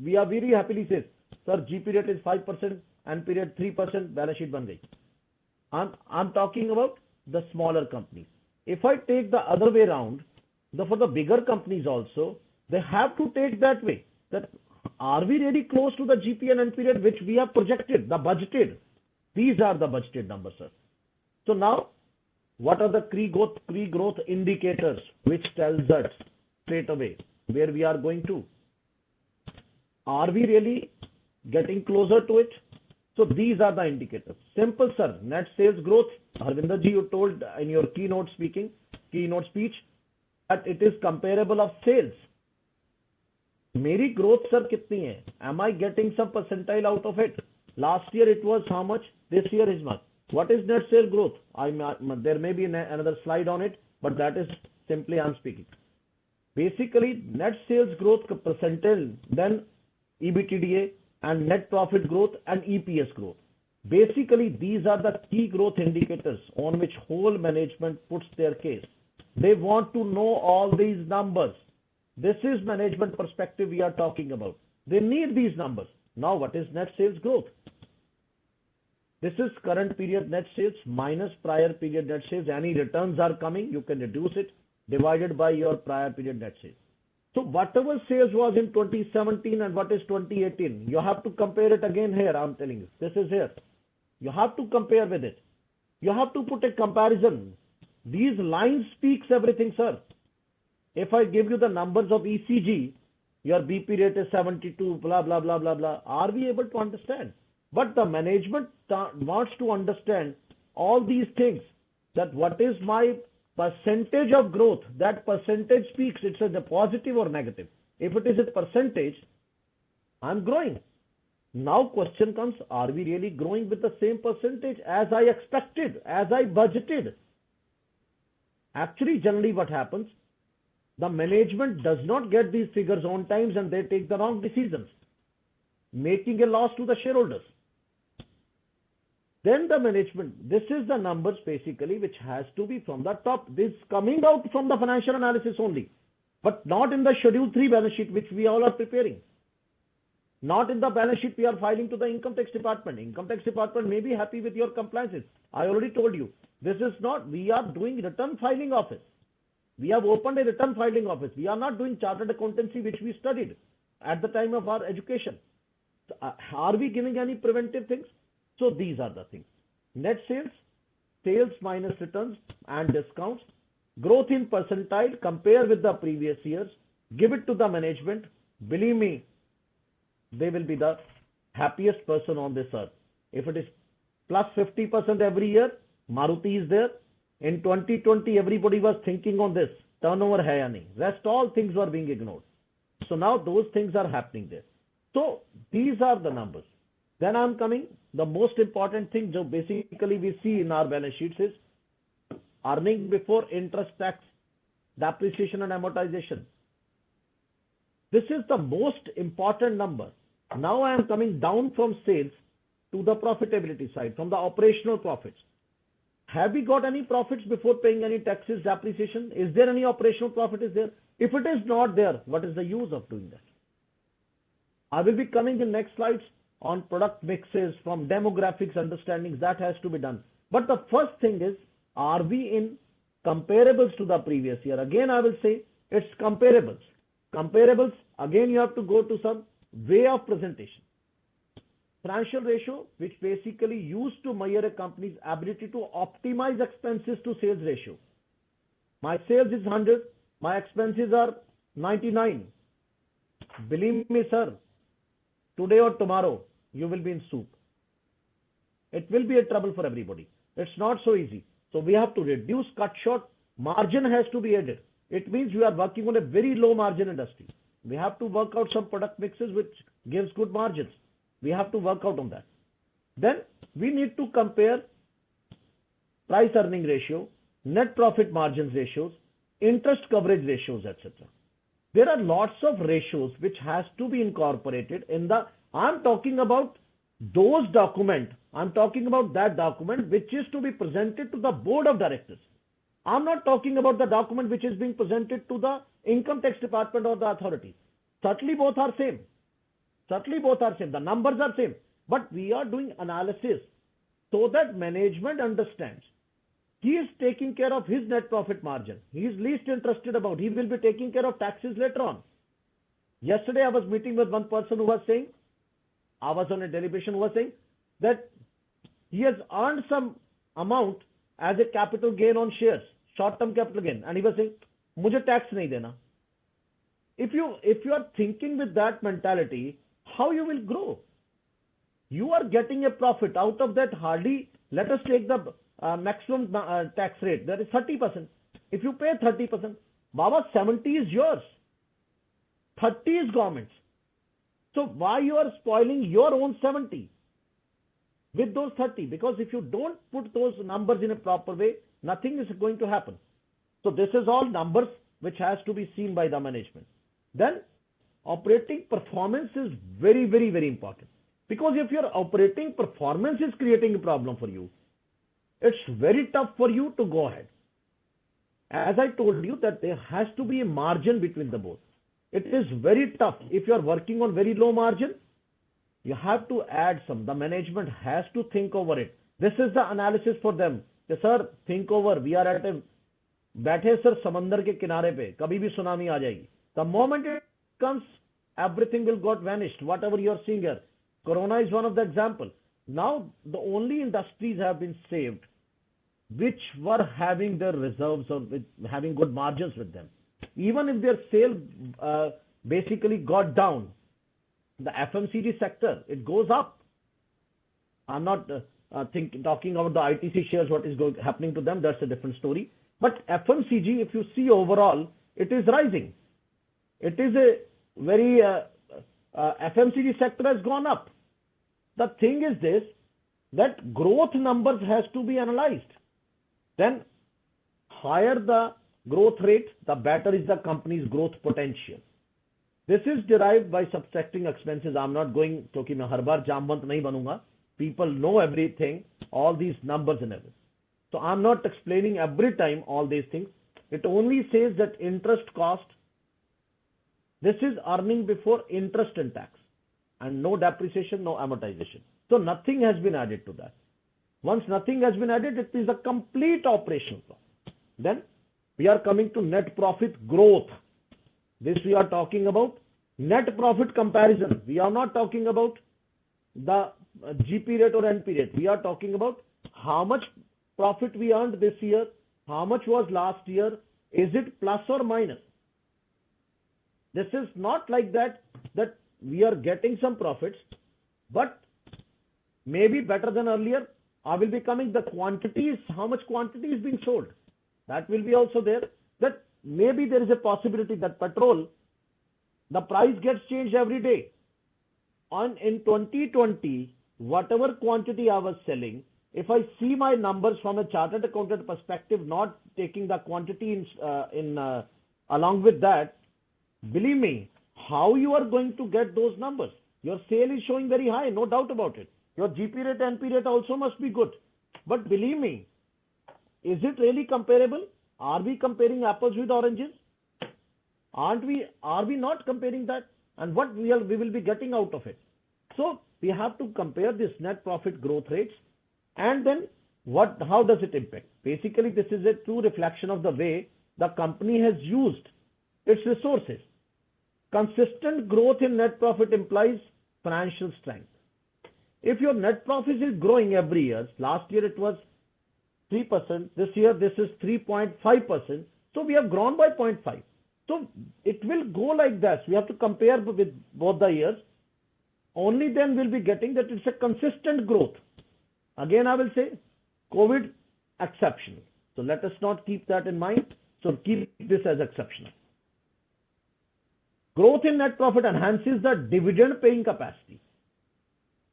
We are very happily says, sir, GP rate is 5% and period 3%, balance sheet ban gayi. I'm talking about the smaller companies. If I take the other way around, for the bigger companies also, they have to take that way. That are we really close to the GP and N period which we have projected, the budgeted? These are the budgeted numbers, sir. So now, what are the key growth indicators which tells us straight away where we are going to? Are we really getting closer to it? So these are the indicators. Simple, sir. Net sales growth. Harvinder ji, you told in your keynote speech that it is comparable of sales. मेरी growth sir कितनी है? Am I getting some percentile out of it? Last year it was how much? This year is much. What is net sales growth? There may be another slide on it, but that is simply I'm speaking. Basically, net sales growth percentile, then EBITDA and net profit growth and EPS growth. Basically, these are the key growth indicators on which whole management puts their case. They want to know all these numbers. This is management perspective we are talking about. They need these numbers. Now, what is net sales growth? This is current period net sales minus prior period net sales. Any returns are coming, you can reduce it, divided by your prior period net sales. So whatever sales was in 2017 and what is 2018, you have to compare it again here, I'm telling you. This is here. You have to compare with it. You have to put a comparison. These lines speaks everything, sir. If I give you the numbers of ECG, your BP rate is 72, blah, blah, blah, blah, blah. Are we able to understand? But the management wants to understand all these things, that what is my percentage of growth, that percentage speaks, it's a positive or negative. If it is a percentage, I'm growing. Now question comes, are we really growing with the same percentage as I expected, as I budgeted? Actually, generally what happens, the management does not get these figures on times and they take the wrong decisions, making a loss to the shareholders. Then the management, this is the numbers basically which has to be from the top. This coming out from the financial analysis only, but not in the Schedule 3 balance sheet which we all are preparing. Not in the balance sheet we are filing to the income tax department. Income tax department may be happy with your compliances. I already told you. This is not, we are doing return filing office. We have opened a return filing office. We are not doing chartered accountancy which we studied at the time of our education. Are we giving any preventive things? So these are the things. Net sales, sales minus returns and discounts, growth in percentile, compare with the previous years, give it to the management. Believe me, they will be the happiest person on this earth. If it is plus 50% every year, Maruti is there. In 2020, everybody was thinking on this. Turnover hai ya nahi. Rest all things were being ignored. So now those things are happening there. So these are the numbers. Then I'm coming, the most important thing जो basically we see in our balance sheets is earning before interest, tax, depreciation and amortization. This is the most important number. Now I am coming down from sales to the profitability side, from the operational profits. Have we got any profits before paying any taxes, depreciation? Is there any operational profit is there? If it is not there, what is the use of doing that? I will be coming in next slides on product mixes, from demographics understandings, that has to be done. But the first thing is, are we in comparables to the previous year? Again, I will say it's comparables. Comparables, again, you have to go to some way of presentation. Financial ratio, which basically used to measure a company's ability to optimize expenses to sales ratio. My sales is 100, my expenses are 99. Believe me, sir, today or tomorrow, you will be in soup. It will be a trouble for everybody. It's not so easy. So we have to reduce, cut short. Margin has to be added. It means we are working on a very low margin industry. We have to work out some product mixes which gives good margins. We have to work out on that. Then we need to compare price earning ratio, net profit margins ratios, interest coverage ratios, etc. There are lots of ratios which has to be incorporated in the, I'm talking about those document, I'm talking about that document which is to be presented to the board of directors. I'm not talking about the document which is being presented to the income tax department or the authority. Certainly both are same. Certainly both are same. The numbers are same. But we are doing analysis so that management understands. He is taking care of his net profit margin. He is least interested about. He will be taking care of taxes later on. Yesterday I was meeting with one person who was saying, I was on a deliberation who was saying that he has earned some amount as a capital gain on shares, short-term capital gain. And he was saying, मुझे tax नहीं देना. If you are thinking with that mentality, how you will grow? You are getting a profit out of that hardly, let us take the maximum tax rate, that is 30%. If you pay 30%, Baba, 70 is yours. 30 is government's. So why you are spoiling your own 70 with those 30? Because if you don't put those numbers in a proper way, nothing is going to happen. So this is all numbers which has to be seen by the management. Then operating performance is very, very, very important. Because if your operating performance is creating a problem for you, it's very tough for you to go ahead. As I told you that there has to be a margin between the both. It is very tough. If you are working on very low margin, you have to add some. The management has to think over it. This is the analysis for them. Yes, sir, think over. We are at a बैठे sir समंदर के किनारे पे कभी भी tsunami आ जाएगी. The moment it comes, everything will got vanished. Whatever you are seeing here, Corona is one of the example. Now the only industries have been saved which were having their reserves or with having good margins with them. Even if their sale basically got down, the FMCG sector, it goes up. I'm not talking about the ITC shares, what is happening to them, that's a different story. But FMCG, if you see overall, it is rising. It is a very, FMCG sector has gone up. The thing is this, that growth numbers has to be analyzed. Then hire the growth rate, the better is the company's growth potential. This is derived by subtracting expenses. I'm not going, क्योंकि मैं हर बार जामवंत नहीं बनूंगा. People know everything, all these numbers and everything. So I'm not explaining every time all these things. It only says that interest cost, this is earning before interest and tax, and no depreciation, no amortization. So nothing has been added to that. Once nothing has been added, it is a complete operational profit. Then we are coming to net profit growth. This we are talking about net profit comparison. We are not talking about the GP rate or NP rate. We are talking about how much profit we earned this year, how much was last year, is it plus or minus? This is not like that we are getting some profits, but maybe better than earlier. I will be coming the quantities, how much quantity is being sold. That will be also there. That maybe there is a possibility that petrol, the price gets changed every day. In 2020, whatever quantity I was selling, if I see my numbers from a chartered accountant perspective, not taking the quantity along with that, believe me, how you are going to get those numbers? Your sale is showing very high, no doubt about it. Your GP rate, NP rate also must be good. But believe me, is it really comparable? Are we comparing apples with oranges? Are we not comparing that? And what we will be getting out of it? So we have to compare this net profit growth rates, and then how does it impact? Basically, this is a true reflection of the way the company has used its resources. Consistent growth in net profit implies financial strength. If your net profit is growing every year, last year it was 3%, this year this is 3.5%, so we have grown by 0.5. So it will go like this. We have to compare with both the years. Only then we'll be getting that it's a consistent growth. Again, I will say, COVID exceptional. So let us not keep that in mind. So keep this as exceptional. Growth in net profit enhances the dividend paying capacity.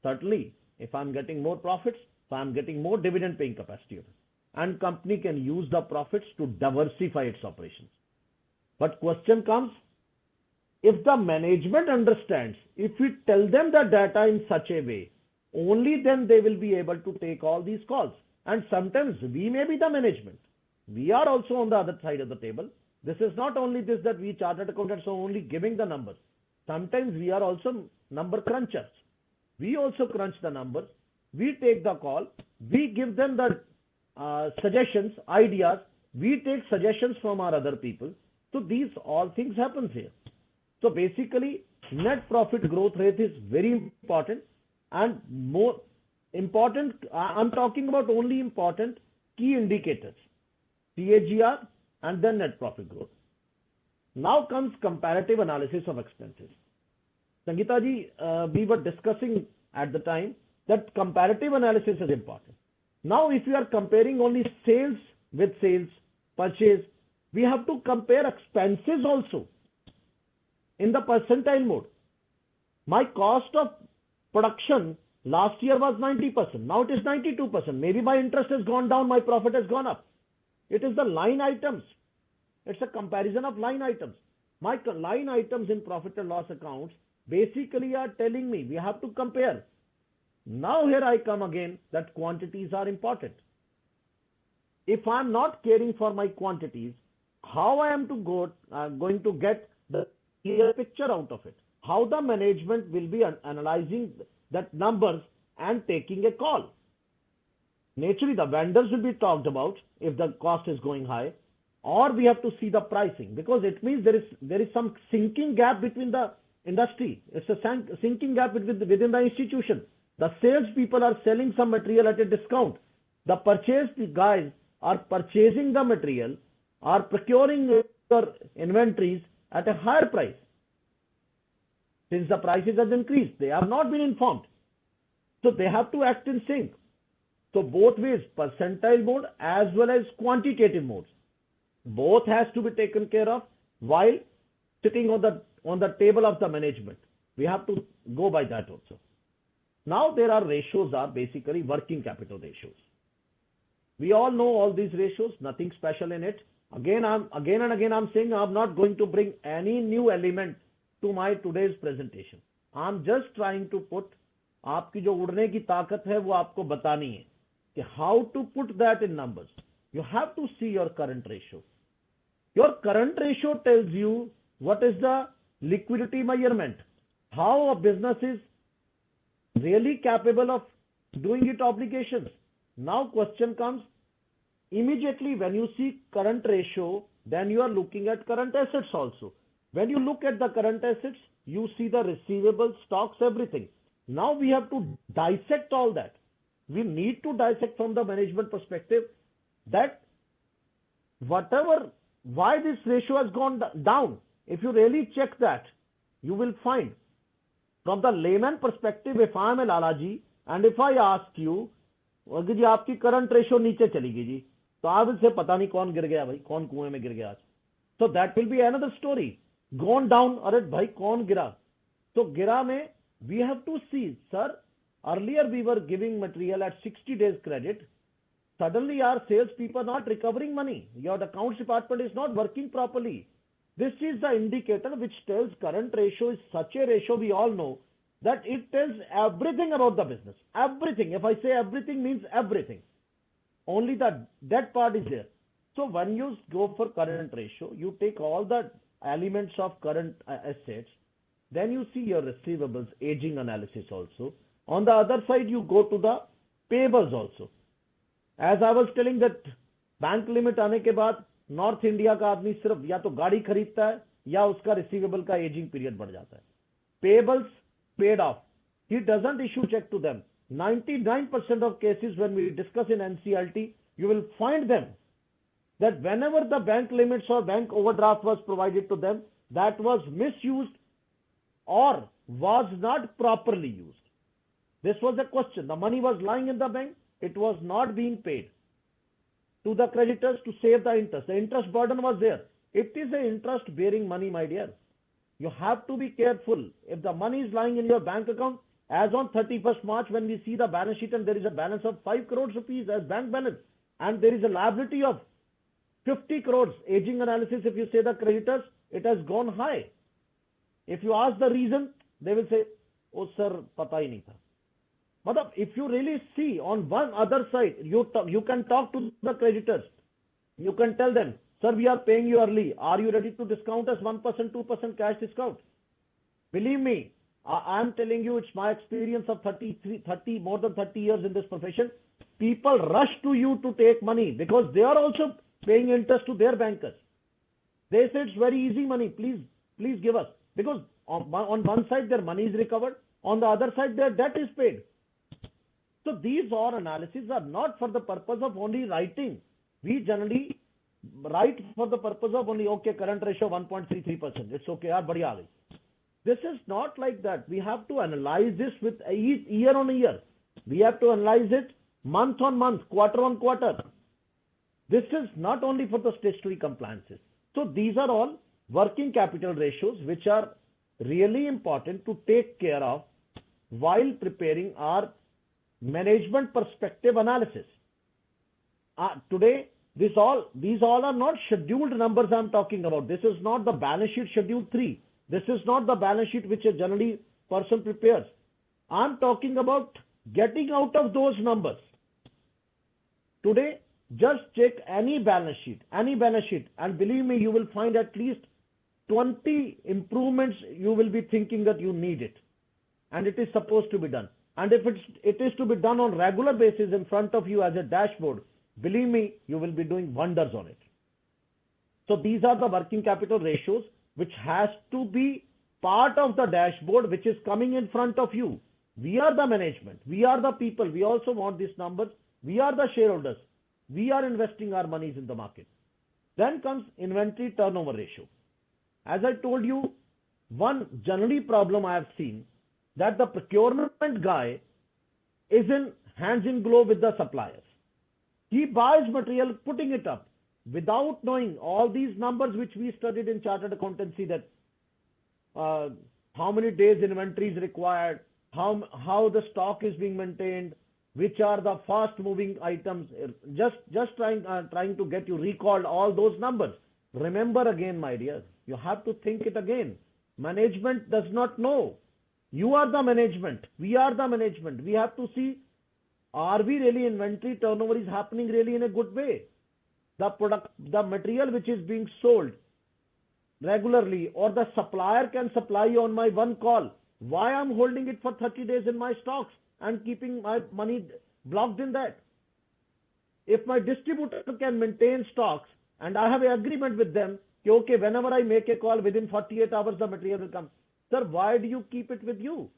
Certainly, if I'm getting more profits, so I'm getting more dividend paying capacity. And company can use the profits to diversify its operations. But question comes, if the management understands, if we tell them the data in such a way, only then they will be able to take all these calls. And sometimes we may be the management. We are also on the other side of the table. This is not only this that we chartered accountants are only giving the numbers. Sometimes we are also number crunchers. We also crunch the numbers. We take the call. We give them the suggestions, ideas. We take suggestions from our other people. So these all things happens here. So basically, net profit growth rate is very important, and more important, I'm talking about only important key indicators, CAGR and then net profit growth. Now comes comparative analysis of expenses. Sangeeta ji, we were discussing at the time that comparative analysis is important. Now if you are comparing only sales with sales, purchase, we have to compare expenses also in the percentile mode. My cost of production last year was 90%. Now it is 92%. Maybe my interest has gone down, my profit has gone up. It is the line items. It's a comparison of line items. My line items in profit and loss accounts basically are telling me we have to compare. Now here I come again that quantities are important. If I am not caring for my quantities, how I am going to get the clear picture out of it? How the management will be analyzing that numbers and taking a call? Naturally, the vendors will be talked about if the cost is going high, or we have to see the pricing, because it means there is some sinking gap between the industry. It's a sinking gap within the institution. The sales people are selling some material at a discount. The purchase guys are purchasing the material, are procuring their inventories at a higher price. Since the prices have increased, they have not been informed. So they have to act in sync. So both ways, percentile mode as well as quantitative modes, both has to be taken care of while sitting on the table of the management. We have to go by that also. Now there are ratios, are basically working capital ratios. We all know all these ratios, nothing special in it. Again and again I'm saying I'm not going to bring any new element to my today's presentation. I'm just trying to put आपकी जो उड़ने की ताकत है वो आपको बतानी है कि how to put that in numbers. You have to see your current ratio. Your current ratio tells you what is the liquidity measurement, how a business is really capable of doing its obligations. Now question comes, immediately when you see current ratio, then you are looking at current assets also. When you look at the current assets, you see the receivables, stocks, everything. Now we have to dissect all that. We need to dissect from the management perspective that why this ratio has gone down. If you really check that, you will find from the layman perspective, if I am a Lalaji and if I ask you, जी आपकी current ratio नीचे चली गई जी, तो आप इससे पता नहीं कौन गिर गया भाई, कौन कुएं में गिर गया आज. So that will be another story. Gone down, अरे भाई कौन गिरा? तो गिरा में we have to see, sir, earlier we were giving material at 60 days credit. Suddenly our sales people are not recovering money. Your accounts department is not working properly. This is the indicator which tells current ratio is such a ratio, we all know, that it tells everything about the business. Everything. If I say everything means everything. Only that part is there. So when you go for current ratio, you take all the elements of current assets, then you see your receivables, aging analysis also. On the other side, you go to the payables also. As I was telling that bank limit आने के बाद north India का आदमी सिर्फ या तो गाड़ी खरीदता है या उसका रिसीवेबल का एजिंग पीरियड बढ़ जाता है. Pebbles paid off, he doesn't issue check to them. 99% of cases when we discuss in NCLT, you will find them that whenever the bank limits or bank overdraft was provided to them, that was misused or was not properly used. This was the question. The money was lying in the bank. It was not being paid to the creditors to save the interest. The interest burden was there. It is an interest bearing money, my dear. You have to be careful. If the money is lying in your bank account, as on 31st March, when we see the balance sheet and there is a balance of 5 crores rupees as bank balance, and there is a liability of 50 crores, aging analysis, if you say the creditors, it has gone high. If you ask the reason, they will say, oh sir, pata hi nahi tha. But if you really see on one other side, you can talk to the creditors. You can tell them, sir, we are paying you early. Are you ready to discount us 1%, 2% cash discount? Believe me, I am telling you, it's my experience of more than 30 years in this profession. People rush to you to take money because they are also paying interest to their bankers. They say it's very easy money. Please give us. Because on one side their money is recovered. On the other side their debt is paid. So these all analyses are not for the purpose of only writing. We generally write for the purpose of only, okay, current ratio 1.33%. It's okay, yaar, badhiya aa gayi. This is not like that. We have to analyze this with year on year. We have to analyze it month on month, quarter on quarter. This is not only for the statutory compliances. So these are all working capital ratios which are really important to take care of while preparing our management perspective analysis. Today, these all are not scheduled numbers I'm talking about. This is not the balance sheet schedule 3. This is not the balance sheet which a generally person prepares. I'm talking about getting out of those numbers. Today, just check any balance sheet, and believe me, you will find at least 20 improvements you will be thinking that you need it. And it is supposed to be done. And if it is to be done on regular basis in front of you as a dashboard, believe me, you will be doing wonders on it. So these are the working capital ratios which has to be part of the dashboard which is coming in front of you. We are the management. We are the people. We also want these numbers. We are the shareholders. We are investing our monies in the market. Then comes inventory turnover ratio. As I told you, one generally problem I have seen that the procurement guy is in hands in glove with the suppliers. He buys material, putting it up without knowing all these numbers which we studied in chartered accountancy, that how many days inventory is required, how the stock is being maintained, which are the fast moving items. Just trying to get you recalled all those numbers. Remember again, my dear, you have to think it again. Management does not know. You are the management. We are the management. We have to see, are we really inventory turnover is happening really in a good way? The material which is being sold regularly, or the supplier can supply on my one call. Why I'm holding it for 30 days in my stocks and keeping my money blocked in that? If my distributor can maintain stocks and I have an agreement with them, okay, whenever I make a call within 48 hours the material will come. Sir, why do you keep it with you?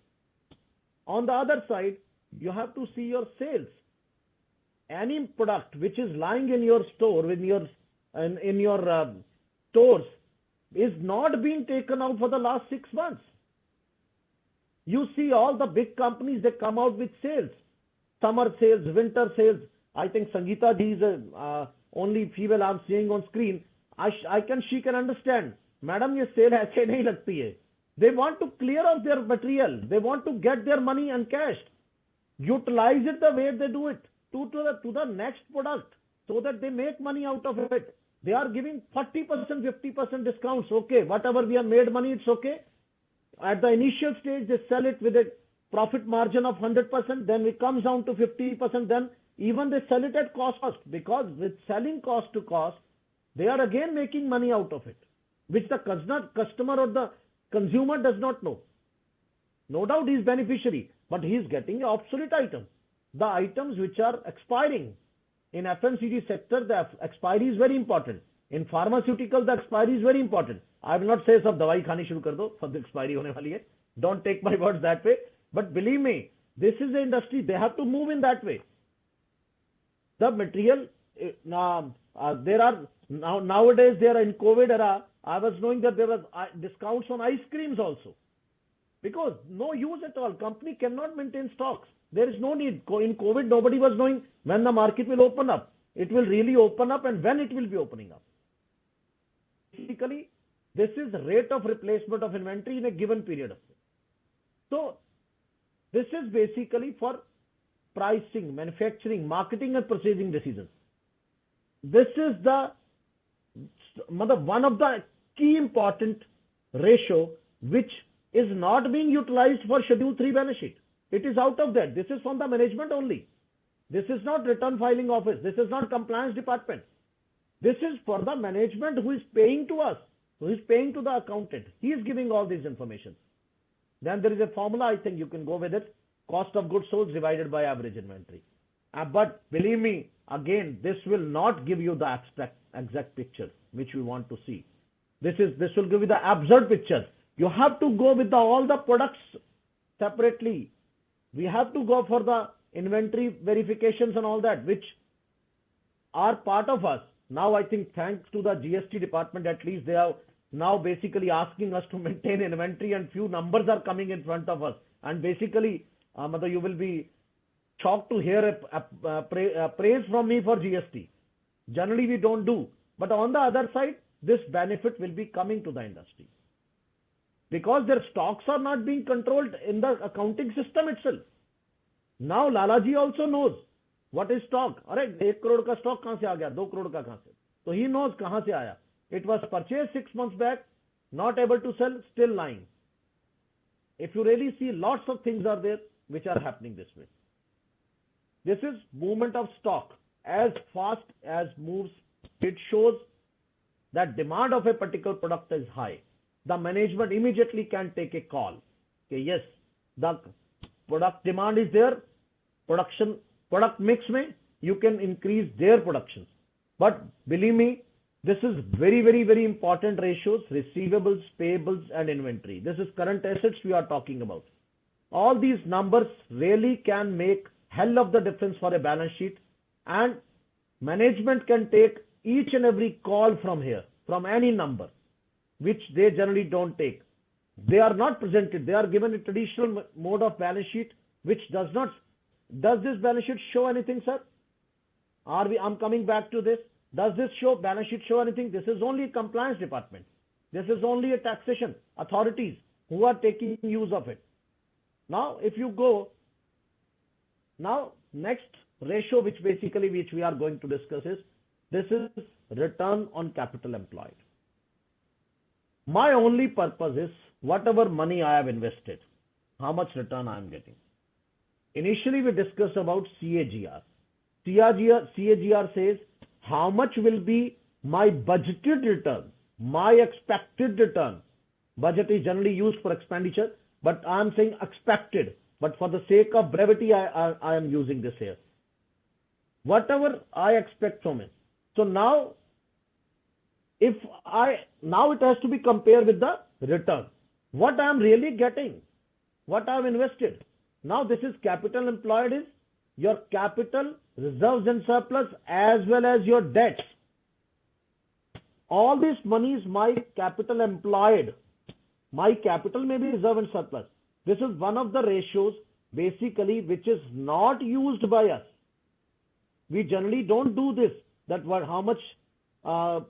On the other side, you have to see your sales. Any product which is lying in your store, in your stores, is not being taken out for the last 6 months. You see all the big companies, they come out with sales, summer sales, winter sales. I think Sangeeta ji is the only female I'm seeing on screen. She can understand. Madam, ये sale ऐसे नहीं लगती है. They want to clear off their material. They want to get their money uncashed. Utilize it the way they do it to the next product so that they make money out of it. They are giving 40%, 50% discounts. Okay, whatever we have made money, it's okay. At the initial stage, they sell it with a profit margin of 100%. Then it comes down to 50%. Then even they sell it at cost, because with selling cost to cost, they are again making money out of it, which the customer or the consumer does not know. No doubt he is beneficiary, but he is getting an obsolete item. The items which are expiring. In FMCG sector, the expiry is very important. In pharmaceutical, the expiry is very important. I will not say sab dawai khani shuru kar do, sab expiry hone wali hai. Don't take my words that way. But believe me, this is the industry. They have to move in that way. The material, there are nowadays, there are in COVID era, I was knowing that there was discounts on ice creams also. Because no use at all. Company cannot maintain stocks. There is no need. In COVID, nobody was knowing when the market will open up. It will really open up and when it will be opening up. Basically, this is rate of replacement of inventory in a given period of time. So, this is basically for pricing, manufacturing, marketing and purchasing decisions. This is one of the key important ratio which is not being utilized for Schedule 3 balance sheet. It is out of that. This is from the management only. This is not return filing office. This is not compliance department. This is for the management who is paying to us, who is paying to the accountant. He is giving all these information. Then there is a formula, I think you can go with it. Cost of goods sold divided by average inventory. But believe me, again, this will not give you the exact picture which we want to see. This will give you the absurd picture. You have to go with all the products separately. We have to go for the inventory verifications and all that, which are part of us. Now, I think thanks to the GST department, at least they are now basically asking us to maintain inventory, and few numbers are coming in front of us. And basically, you will be shocked to hear a praise from me for GST. Generally, we don't do. But on the other side, this benefit will be coming to the industry. Because their stocks are not being controlled in the accounting system itself. Now Lalaji also knows what is stock. Arey, 1 crore ka stock kahan se aa gaya, 2 crore ka kahan se? So he knows kahan se aaya. It was purchased 6 months back, not able to sell, still lying. If you really see, lots of things are there which are happening this way. This is movement of stock. As fast as moves, it shows that demand of a particular product is high. The management immediately can take a call. Okay, yes, the product demand is there. Product mix mein, you can increase their productions. But believe me, this is very, very, very important ratios: receivables, payables, and inventory. This is current assets we are talking about. All these numbers really can make hell of the difference for a balance sheet, and management can take each and every call from here, from any number, which they generally don't take. They are not presented. They are given a traditional mode of balance sheet, which does not. Does this balance sheet show anything, sir? I'm coming back to this. Does this balance sheet show anything? This is only a compliance department. This is only a taxation authorities who are taking use of it. Now, if you go, now next ratio which we are going to discuss is, this is return on capital employed. My only purpose is whatever money I have invested, how much return I am getting. Initially we discussed about CAGR. CAGR says how much will be my budgeted return, my expected return. Budget is generally used for expenditure, but I am saying expected. But for the sake of brevity, I am using this here. Whatever I expect from it. So now, now it has to be compared with the return. What I am really getting, what I have invested. Now this is capital employed, is your capital, reserves and surplus, as well as your debts. All this money is my capital employed. My capital may be reserve and surplus. This is one of the ratios basically which is not used by us. We generally don't do this, that how much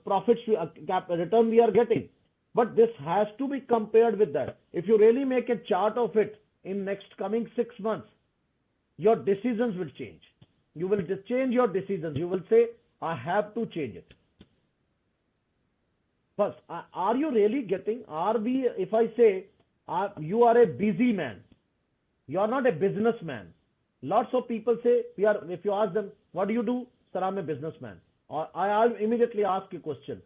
profits return we are getting. But this has to be compared with that. If you really make a chart of it in next coming 6 months, your decisions will change. You will change your decisions. You will say, I have to change it. First, are you really getting, if I say, you are a busy man, you are not a businessman. Lots of people say, if you ask them, what do you do? Sir, I'm a businessman. Or I'll immediately ask a question.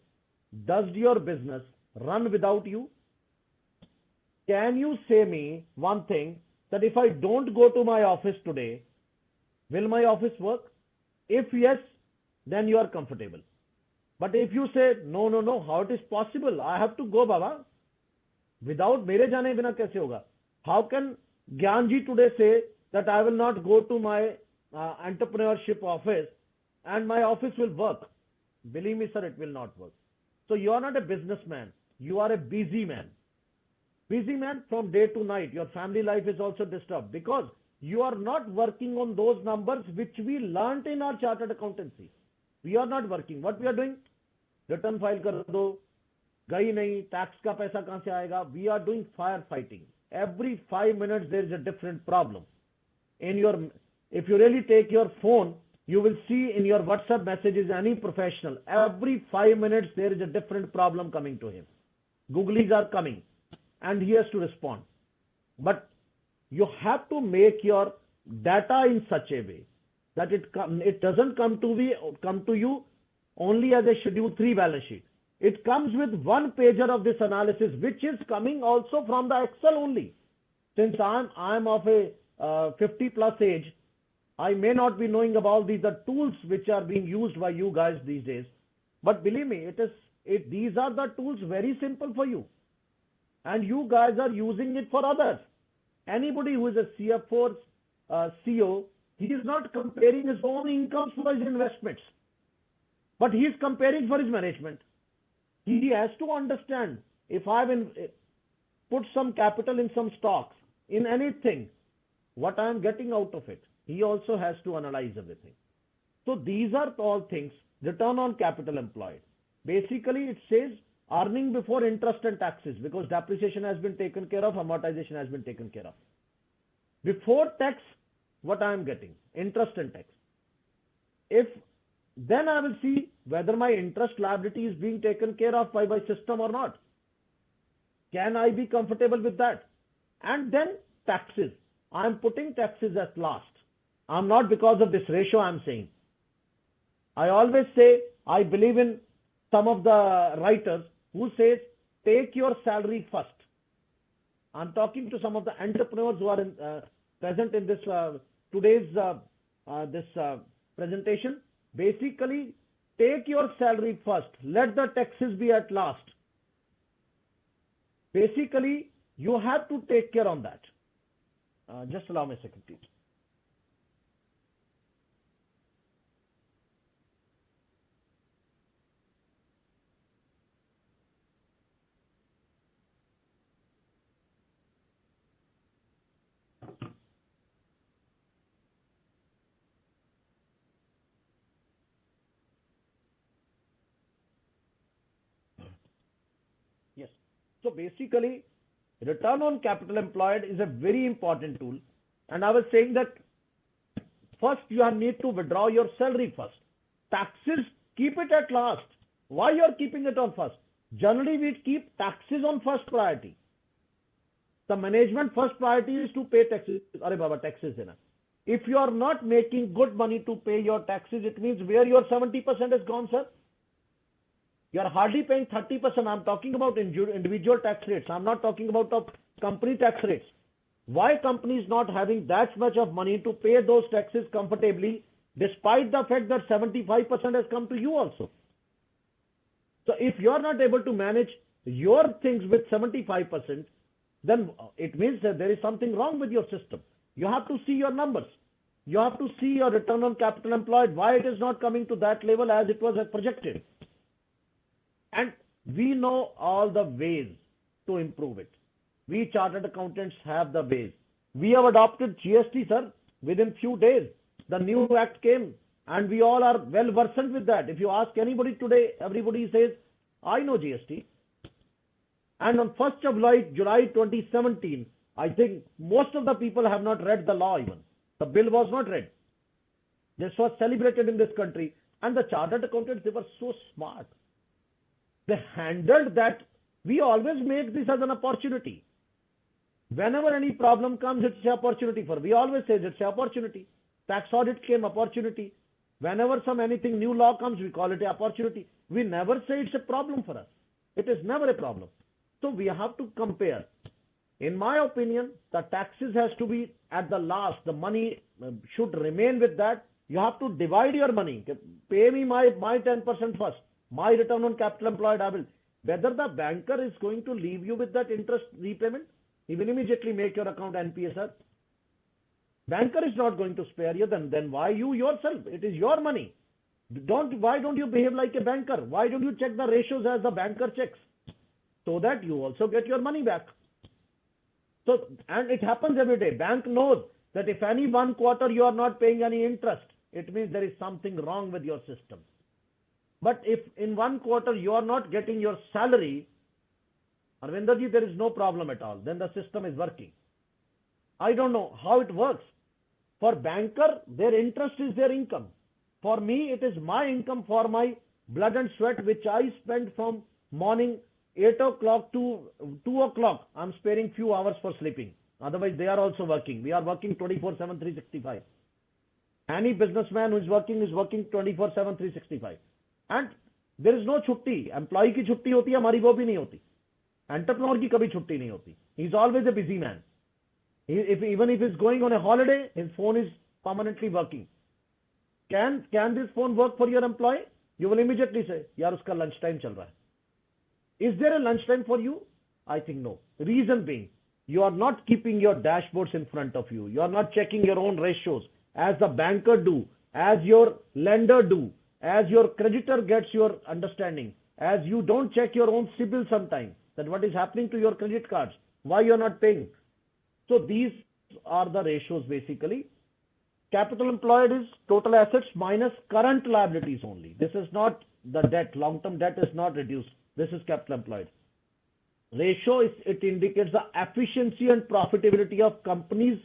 Does your business run without you? Can you say me one thing, that if I don't go to my office today, will my office work? If yes, then you are comfortable. But if you say, no, how it is possible? I have to go, Baba. Without mere jane bina kaise hoga? How can Gyanji today say that I will not go to my entrepreneurship office and my office will work? Believe me, sir, it will not work. So you are not a businessman. You are a busy man. Busy man from day to night. Your family life is also disturbed because you are not working on those numbers which we learnt in our chartered accountancy. We are not working. What we are doing? Return file kar do, gayi nahi, tax ka paisa kahan se aayega? We are doing firefighting. Every 5 minutes there is a different problem. If you really take your phone, you will see in your WhatsApp messages, any professional, every 5 minutes there is a different problem coming to him. Googlies are coming and he has to respond. But you have to make your data in such a way that it doesn't come to you only as a Schedule 3 balance sheet. It comes with one pager of this analysis, which is coming also from the Excel only. Since I'm of a 50 plus age, I may not be knowing about these tools which are being used by you guys these days. But believe me, these are the tools very simple for you. And you guys are using it for others. Anybody who is a CFO, CEO, he is not comparing his own incomes for his investments, but he is comparing for his management. He has to understand, if I have put some capital in some stocks, in anything, what I am getting out of it. He also has to analyze everything. So these are all things, return on capital employed. Basically, it says earning before interest and taxes, because depreciation has been taken care of, amortization has been taken care of. Before tax, what I am getting, interest and tax. Then I will see whether my interest liability is being taken care of by my system or not. Can I be comfortable with that? And then taxes. I am putting taxes at last. I'm not, because of this ratio I'm saying. I always say, I believe in some of the writers who says, take your salary first. I'm talking to some of the entrepreneurs who are present in this today's presentation. Basically, take your salary first. Let the taxes be at last. Basically, you have to take care on that. Just allow me a second, please. Yes. So basically, return on capital employed is a very important tool. And I was saying that first you need to withdraw your salary first. Taxes, keep it at last. Why you are keeping it on first? Generally, we keep taxes on first priority. The management first priority is to pay taxes. Arey Baba, taxes hai na. If you are not making good money to pay your taxes, it means where your 70% is gone, sir. You are hardly paying 30%. I'm talking about individual tax rates. I'm not talking about the company tax rates. Why company is not having that much of money to pay those taxes comfortably, despite the fact that 75% has come to you also? So if you are not able to manage your things with 75%, then it means that there is something wrong with your system. You have to see your numbers. You have to see your return on capital employed, why it is not coming to that level as it was projected. And we know all the ways to improve it. We chartered accountants have the ways. We have adopted GST, sir, within few days. The new act came and we all are well versed with that. If you ask anybody today, everybody says, I know GST. And on 1st of July 2017, I think most of the people have not read the law even. The bill was not read. This was celebrated in this country. And the chartered accountants, they were so smart. They handled that. We always make this as an opportunity. Whenever any problem comes, it's an opportunity for. We always say it's an opportunity. Tax audit came, opportunity. Whenever anything new law comes, we call it an opportunity. We never say it's a problem for us. It is never a problem. So we have to compare. In my opinion, the taxes has to be at the last. The money should remain with that. You have to divide your money. Pay me my 10% first. My return on capital employed, I will. Whether the banker is going to leave you with that interest repayment, he will immediately make your account NPA, sir. Banker is not going to spare you, then why you yourself? It is your money. Why don't you behave like a banker? Why don't you check the ratios as the banker checks? So that you also get your money back. So, and it happens every day. Bank knows that if any one quarter you are not paying any interest, it means there is something wrong with your system. But if in one quarter you are not getting your salary, Arvinderji, there is no problem at all. Then the system is working. I don't know how it works. For banker, their interest is their income. For me, it is my income for my blood and sweat, which I spend from morning 8 o'clock to 2 o'clock. I'm sparing few hours for sleeping. Otherwise, they are also working. We are working 24/7, 365. Any businessman who is working 24/7, 365. And there is no chutti. Employee की छुट्टी होती है, हमारी वो भी नहीं होती. Entrepreneur की कभी छुट्टी नहीं होती. He's always a busy man. Even if he's going on a holiday, his phone is permanently working. Can this phone work for your employee? You will immediately say, यार उसका lunch time चल रहा है. Is there a lunch time for you? I think no. Reason being, you are not keeping your dashboards in front of you. You are not checking your own ratios as the banker do, as your lender do, as your creditor gets your understanding, as you don't check your own CIBIL sometimes, that what is happening to your credit cards, why you are not paying. So these are the ratios basically. Capital employed is total assets minus current liabilities only. This is not the debt. Long-term debt is not reduced. This is capital employed. Ratio it indicates the efficiency and profitability of companies'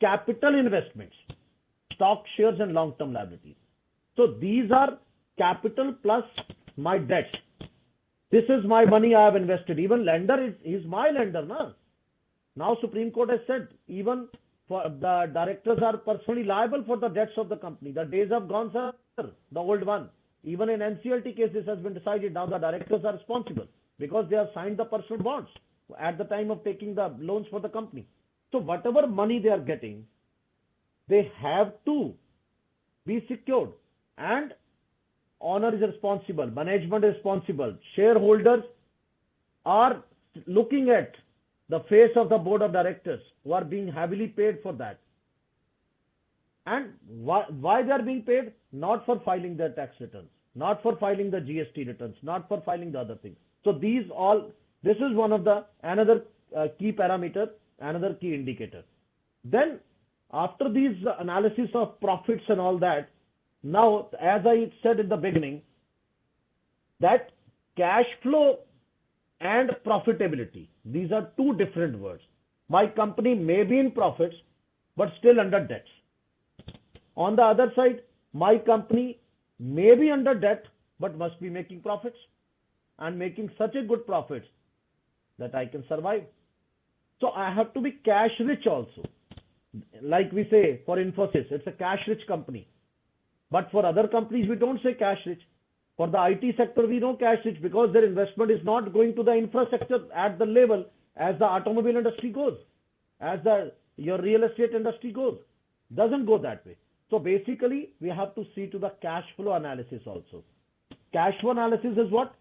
capital investments, stock shares and long-term liabilities. So these are capital plus my debt. This is my money I have invested. Even lender is my lender, na? Now Supreme Court has said even for the directors are personally liable for the debts of the company. The days have gone, sir. The old one. Even in NCLT case, this has been decided. Now the directors are responsible because they have signed the personal bonds at the time of taking the loans for the company. So whatever money they are getting, they have to be secured. And owner is responsible, management is responsible, shareholders are looking at the face of the board of directors who are being heavily paid for that. And why they are being paid? Not for filing their tax returns, not for filing the GST returns, not for filing the other things. So this is one of the another key parameter, another key indicator. Then after these analysis of profits and all that, now as I said in the beginning, that cash flow and profitability, these are two different words. My company may be in profits but still under debts. On the other side, my company may be under debt, but must be making profits and making such a good profits that I can survive. So I have to be cash rich also. Like we say for Infosys, it's a cash rich company. But for other companies, we don't say cash rich. For the IT sector, we know cash rich because their investment is not going to the infrastructure at the level as the automobile industry goes, as your real estate industry goes. Doesn't go that way. So basically, we have to see to the cash flow analysis also. Cash flow analysis is what?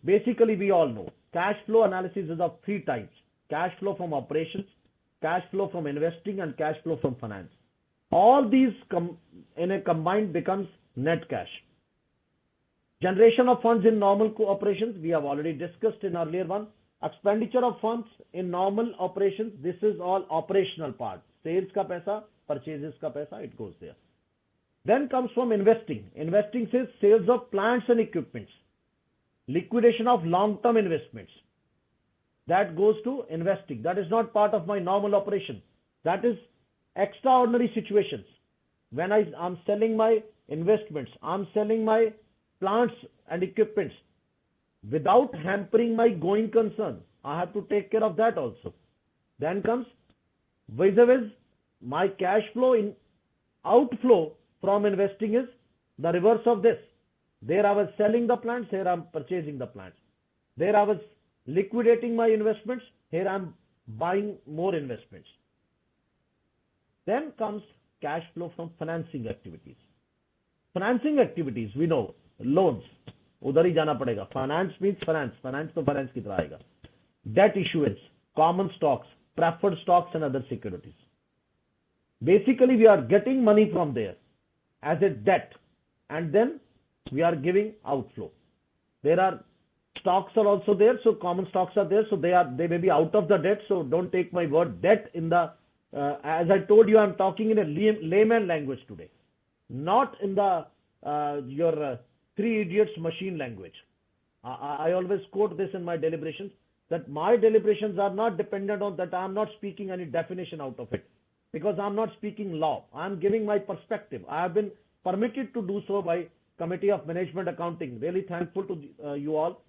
Basically, we all know. Cash flow analysis is of three types. Cash flow from operations, cash flow from investing, and cash flow from finance. All these in a combined becomes net cash. Generation of funds in normal operations, we have already discussed in earlier one. Expenditure of funds in normal operations, this is all operational part. Sales ka paisa, purchases ka paisa, it goes there. Then comes from investing. Investing says sales of plants and equipments. Liquidation of long-term investments. That goes to investing. That is not part of my normal operation. That is extraordinary situations. When I'm selling my investments, I'm selling my plants and equipments without hampering my going concern. I have to take care of that also. Then comes vis-a-vis my cash flow in outflow from investing is the reverse of this. There I was selling the plants, here I'm purchasing the plants. There I was liquidating my investments, here I'm buying more investments. Then comes cash flow from financing activities. Financing activities, we know, loans, उधर ही जाना पड़ेगा. Finance means finance. Finance तो finance की तरह आएगा. Debt issuance, common stocks, preferred stocks and other securities. Basically, we are getting money from there as a debt and then we are giving outflow. There are stocks are also there, so common stocks are there, so they may be out of the debt, so don't take my word debt in the, as I told you, I'm talking in a layman language today, not in the your Three Idiots machine language. I always quote this in my deliberations, that my deliberations are not dependent on that. I'm not speaking any definition out of it because I'm not speaking law. I'm giving my perspective. I have been permitted to do so by Committee of Management Accounting. Really thankful to you all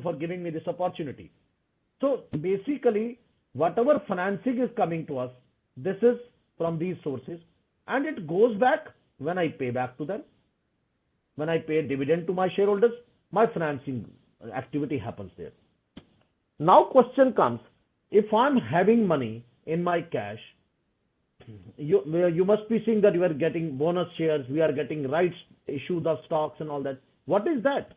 for giving me this opportunity. So basically, whatever financing is coming to us, this is from these sources and it goes back when I pay back to them. When I pay dividend to my shareholders, my financing activity happens there. Now question comes, if I'm having money in my cash, you must be seeing that you are getting bonus shares, we are getting rights issued of stocks and all that. What is that?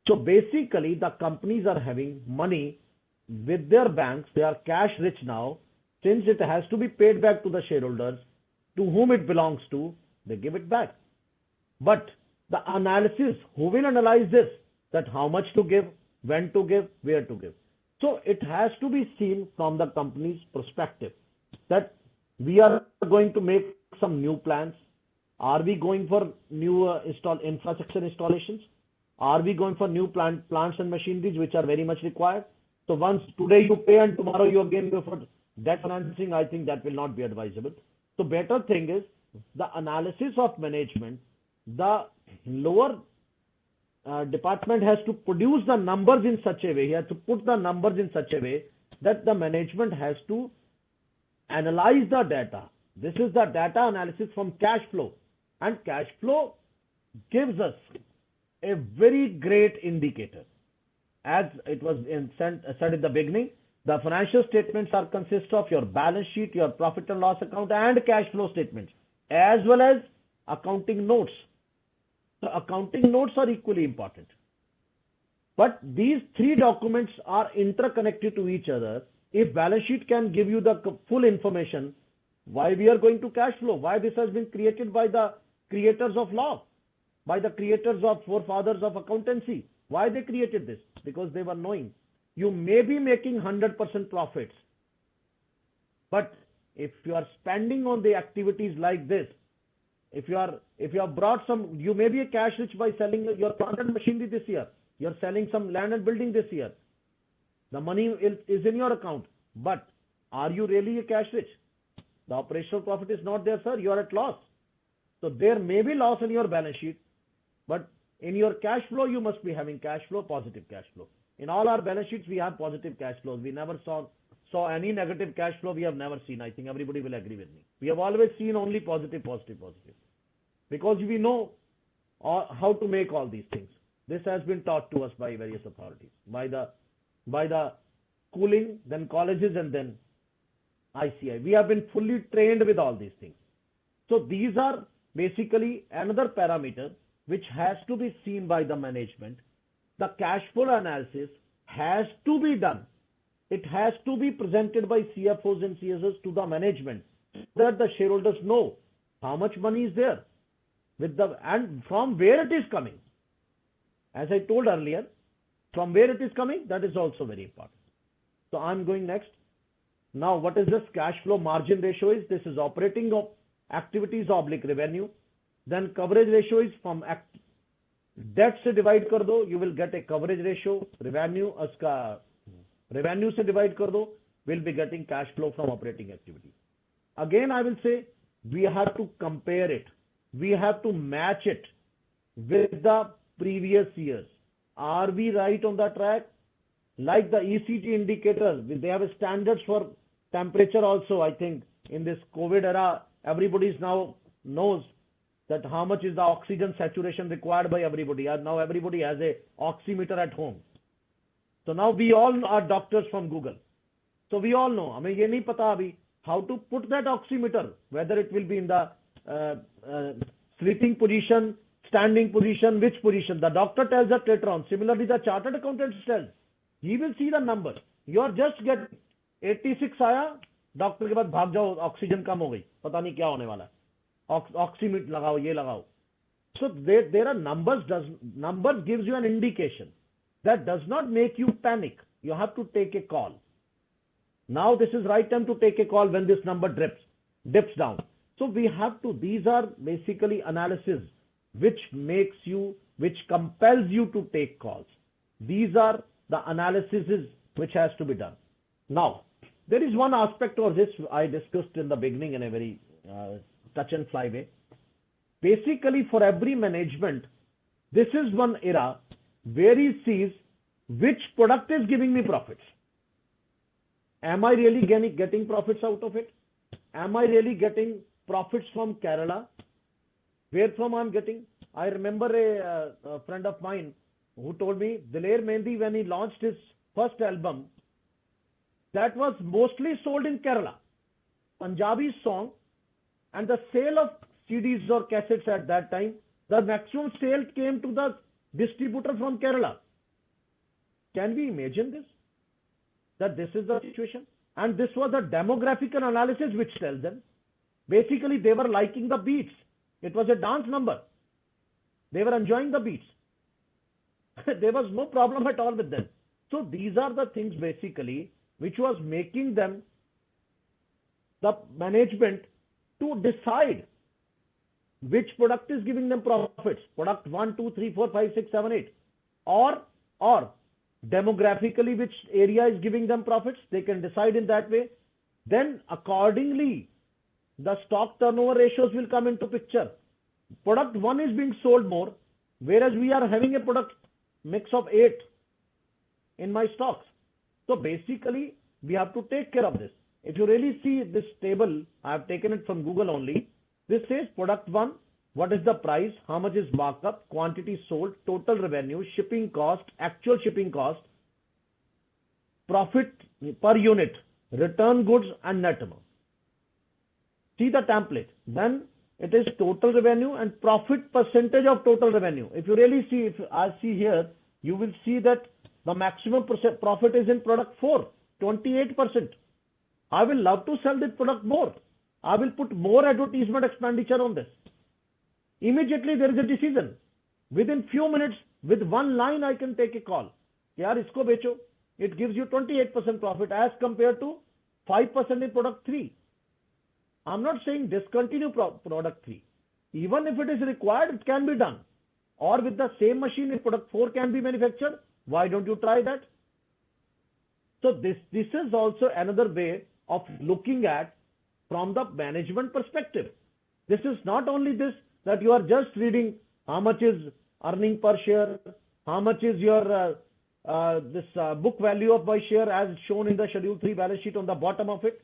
So basically the companies are having money with their banks, they are cash rich now. Since it has to be paid back to the shareholders, to whom it belongs to, they give it back. But the analysis, who will analyze this? That how much to give, when to give, where to give. So it has to be seen from the company's perspective that we are going to make some new plans. Are we going for new infrastructure installations? Are we going for new plants and machineries which are very much required? So once today you pay and tomorrow you again go for debt financing, I think that will not be advisable. So better thing is the analysis of management, the lower department has to produce the numbers in such a way, he has to put the numbers in such a way that the management has to analyze the data. This is the data analysis from cash flow, and cash flow gives us a very great indicator. As it was said in the beginning, the financial statements are consist of your balance sheet, your profit and loss account and cash flow statements, as well as accounting notes. The accounting notes are equally important. But these three documents are interconnected to each other. If balance sheet can give you the full information, why we are going to cash flow? Why this has been created by the creators of law, by the creators of forefathers of accountancy? Why they created this? Because they were knowing you may be making 100% profits, but if you are spending on the activities like this, if you have brought some, you may be a cash rich by selling your plant and machinery this year. You're selling some land and building this year. The money is in your account, but are you really a cash rich? The operational profit is not there, sir. You are at loss. So there may be loss in your balance sheet, but in your cash flow, you must be having cash flow, positive cash flow. In all our balance sheets, we have positive cash flows. We never saw any negative cash flow. We have never seen. I think everybody will agree with me. We have always seen only positive, positive, positive. Because we know how to make all these things. This has been taught to us by various authorities, by the schooling, then colleges, and then ICI. We have been fully trained with all these things. So these are basically another parameter which has to be seen by the management. The cash flow analysis has to be done. It has to be presented by CFOs and CSOs to the management so that the shareholders know how much money is there and from where it is coming. As I told earlier, from where it is coming, that is also very important. So I'm going next. Now, what is this cash flow margin ratio is? This is operating activities oblique revenue. Then coverage ratio is from debt से divide कर दो, you will get a coverage ratio. Revenue से divide कर दो, we'll be getting cash flow from operating activities. Again, I will say we have to compare it. We have to match it with the previous years. Are we right on the track? Like the ECG indicators, they have standards for temperature also. I think in this COVID era, everybody now knows that how much is the oxygen saturation required by everybody. Now everybody has a oximeter at home. So now we all are doctors from Google. So we all know. हमें ये नहीं पता अभी how to put that oximeter, whether it will be in the sleeping position, standing position, which position. The doctor tells that later on. Similarly, the chartered accountant tells. He will see the number. You are just get 86 आया, doctor के बाद भाग जाओ, oxygen कम हो गई, पता नहीं क्या होने वाला है, ऑक्सीमीटर लगाओ, ये लगाओ. So there are numbers. Numbers gives you an indication. That does not make you panic. You have to take a call. Now this is right time to take a call when this number dips down. So we have to. These are basically analysis which compels you to take calls. These are the analyses which has to be done. Now, there is one aspect of this I discussed in the beginning in a very touch and fly way. Basically, for every management, this is one era where he sees which product is giving me profits. Am I really getting profits out of it? Am I really getting profits from Kerala? Where from I'm getting? I remember a friend of mine who told me Diler Mehndi, when he launched his first album, that was mostly sold in Kerala. Punjabi song, and the sale of CDs or cassettes at that time, the maximum sale came to the distributor from Kerala. Can we imagine this? That this is the situation? And this was a demographic analysis which tells them. Basically, they were liking the beats. It was a dance number. They were enjoying the beats. There was no problem at all with them. So these are the things basically which was making them, the management, to decide which product is giving them profits. Product 1, 2, 3, 4, 5, 6, 7, 8. Or demographically which area is giving them profits. They can decide in that way. Then accordingly, the stock turnover ratios will come into picture. Product 1 is being sold more, whereas we are having a product mix of 8 in my stocks. So basically, we have to take care of this. If you really see this table, I have taken it from Google only. This says product 1, what is the price, how much is markup, quantity sold, total revenue, shipping cost, actual shipping cost, profit per unit, return goods and net amount. See the template. Then it is total revenue and profit percentage of total revenue. If you really see, if I see here, you will see that the maximum profit is in product 4, 28%. I will love to sell this product more. I will put more advertisement expenditure on this. Immediately there is a decision. Within few minutes, with one line, I can take a call. Yaar, isko becho. It gives you 28% profit as compared to 5% in product 3. I'm not saying discontinue product 3. Even if it is required, it can be done. Or with the same machine, if product 4 can be manufactured, why don't you try that? So this is also another way of looking at from the management perspective. This is not only this that you are just reading how much is earning per share, how much is your book value of by share as shown in the Schedule 3 balance sheet on the bottom of it.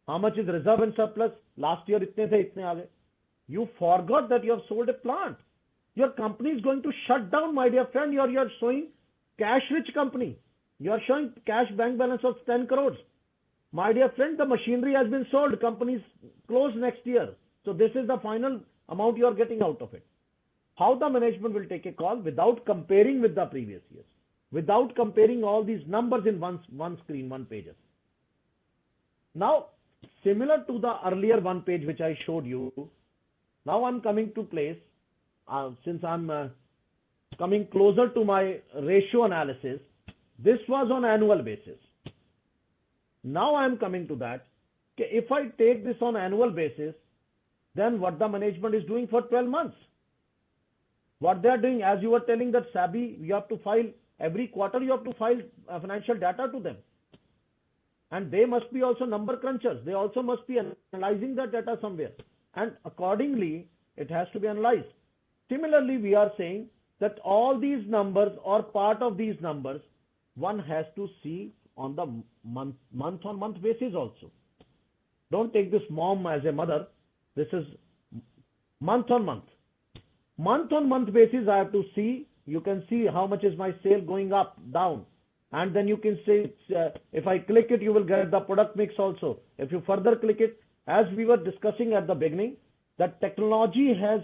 How much is reserve and surplus? Last year itne the, itne aage. You forgot that you have sold a plant. Your company is going to shut down, my dear friend. You are showing cash-rich company. You are showing cash bank balance of 10 crores. My dear friend, the machinery has been sold. Companies close next year. So this is the final amount you are getting out of it. How the management will take a call without comparing with the previous years, without comparing all these numbers in one screen, one page. Now, similar to the earlier one page which I showed you, now I'm coming to place, since I'm coming closer to my ratio analysis. This was on annual basis. Now I'm coming to that. If I take this on annual basis, then what the management is doing for 12 months. What they are doing, as you were telling that SABI, you have to file every quarter, you have to file financial data to them. And they must be also number crunchers. They also must be analyzing that data somewhere. And accordingly, it has to be analyzed. Similarly, we are saying that all these numbers or part of these numbers, one has to see on the month-on-month basis also. Don't take this mom as a mother. This is month-on-month. Month-on-month basis, I have to see. You can see how much is my sale going up, down. And then you can say, if I click it, you will get the product mix also. If you further click it, as we were discussing at the beginning, that technology has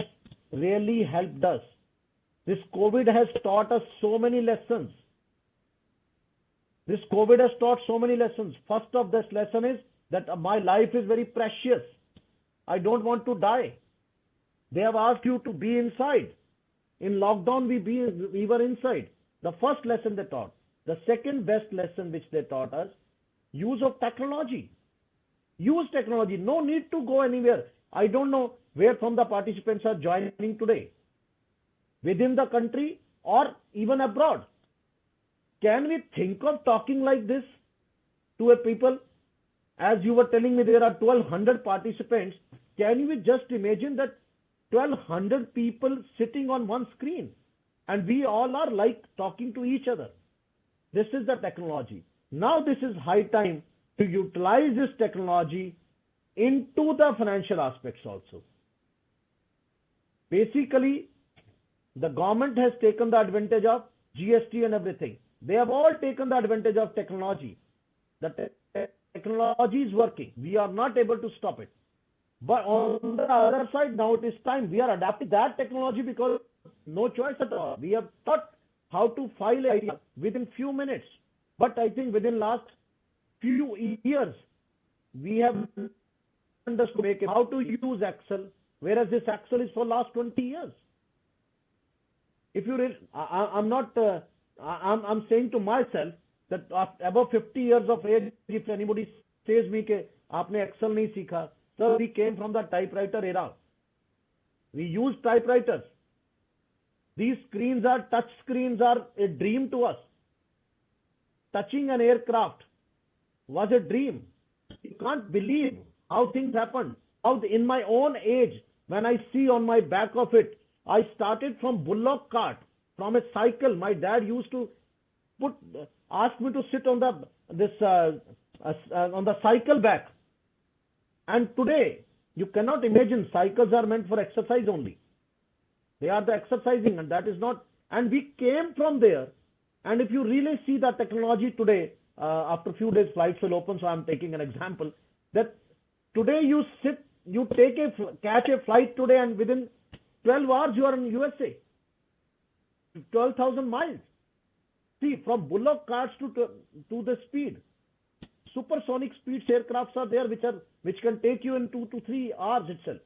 really helped us. This COVID has taught us so many lessons. This COVID has taught so many lessons. First of this lesson is that my life is very precious. I don't want to die. They have asked you to be inside. In lockdown, we were inside. The first lesson they taught. The second best lesson which they taught us, use of technology. Use technology. No need to go anywhere. I don't know where from the participants are joining today. Within the country or even abroad. Can we think of talking like this to a people? As you were telling me, there are 1,200 participants. Can you just imagine that 1,200 people sitting on one screen? And we all are like talking to each other. This is the technology. Now this is high time to utilize this technology into the financial aspects also. Basically, the government has taken the advantage of GST and everything. They have all taken the advantage of technology. The technology is working. We are not able to stop it. But on the other side, now it is time. We are adapting that technology because no choice at all. We have taught how to file an idea within few minutes. But I think within last few years, we have understood how to use Excel, whereas this Excel is for last 20 years. If you really, I'm saying to myself that above 50 years of age, if anybody says me कि आपने Excel नहीं सीखा, sir, we came from the typewriter era. We use typewriters. These screens are, touch screens are a dream to us. Touching an aircraft was a dream. You can't believe how things happened. How in my own age, when I see on my back of it, I started from bullock cart, from a cycle. My dad used to ask me to sit on the cycle back. And today, you cannot imagine cycles are meant for exercise only. They are the exercising, and that is not. And we came from there. And if you really see the technology today, after a few days, flights will open. So I'm taking an example that today you catch a flight today, and within 12 hours you are in USA. 12,000 miles. See, from bullock carts to the speed. Supersonic speed aircrafts are there which can take you in 2 to 3 hours itself.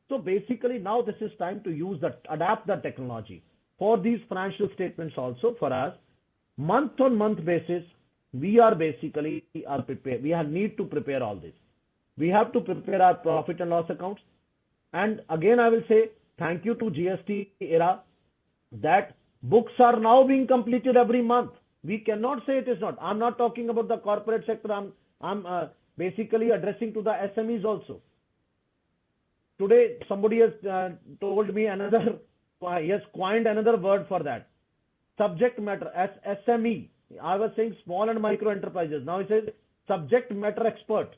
So basically now this is time to adapt the technology for these financial statements also for us. Month on month basis, we are basically prepared. We need to prepare all this. We have to prepare our profit and loss accounts. And again, I will say thank you to GST era that books are now being completed every month. We cannot say it is not. I'm not talking about the corporate sector. I'm basically addressing to the SMEs also. today somebody has told me another, he has coined another word for that. Subject matter, SME. I was saying small and micro enterprises. Now he says subject matter expert.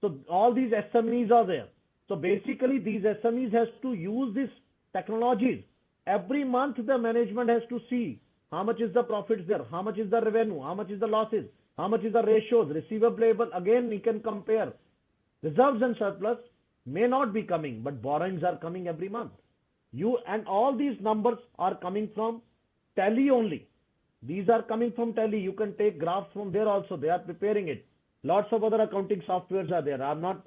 So all these SMEs are there. So basically these SMEs has to use these technologies. Every month the management has to see how much is the profits there, how much is the revenue, how much is the losses, how much is the ratios, receivable. Again, we can compare. Reserves and surplus may not be coming, but borrowings are coming every month. And all these numbers are coming from Tally only. These are coming from Tally. You can take graphs from there also. They are preparing it. Lots of other accounting softwares are there. I'm not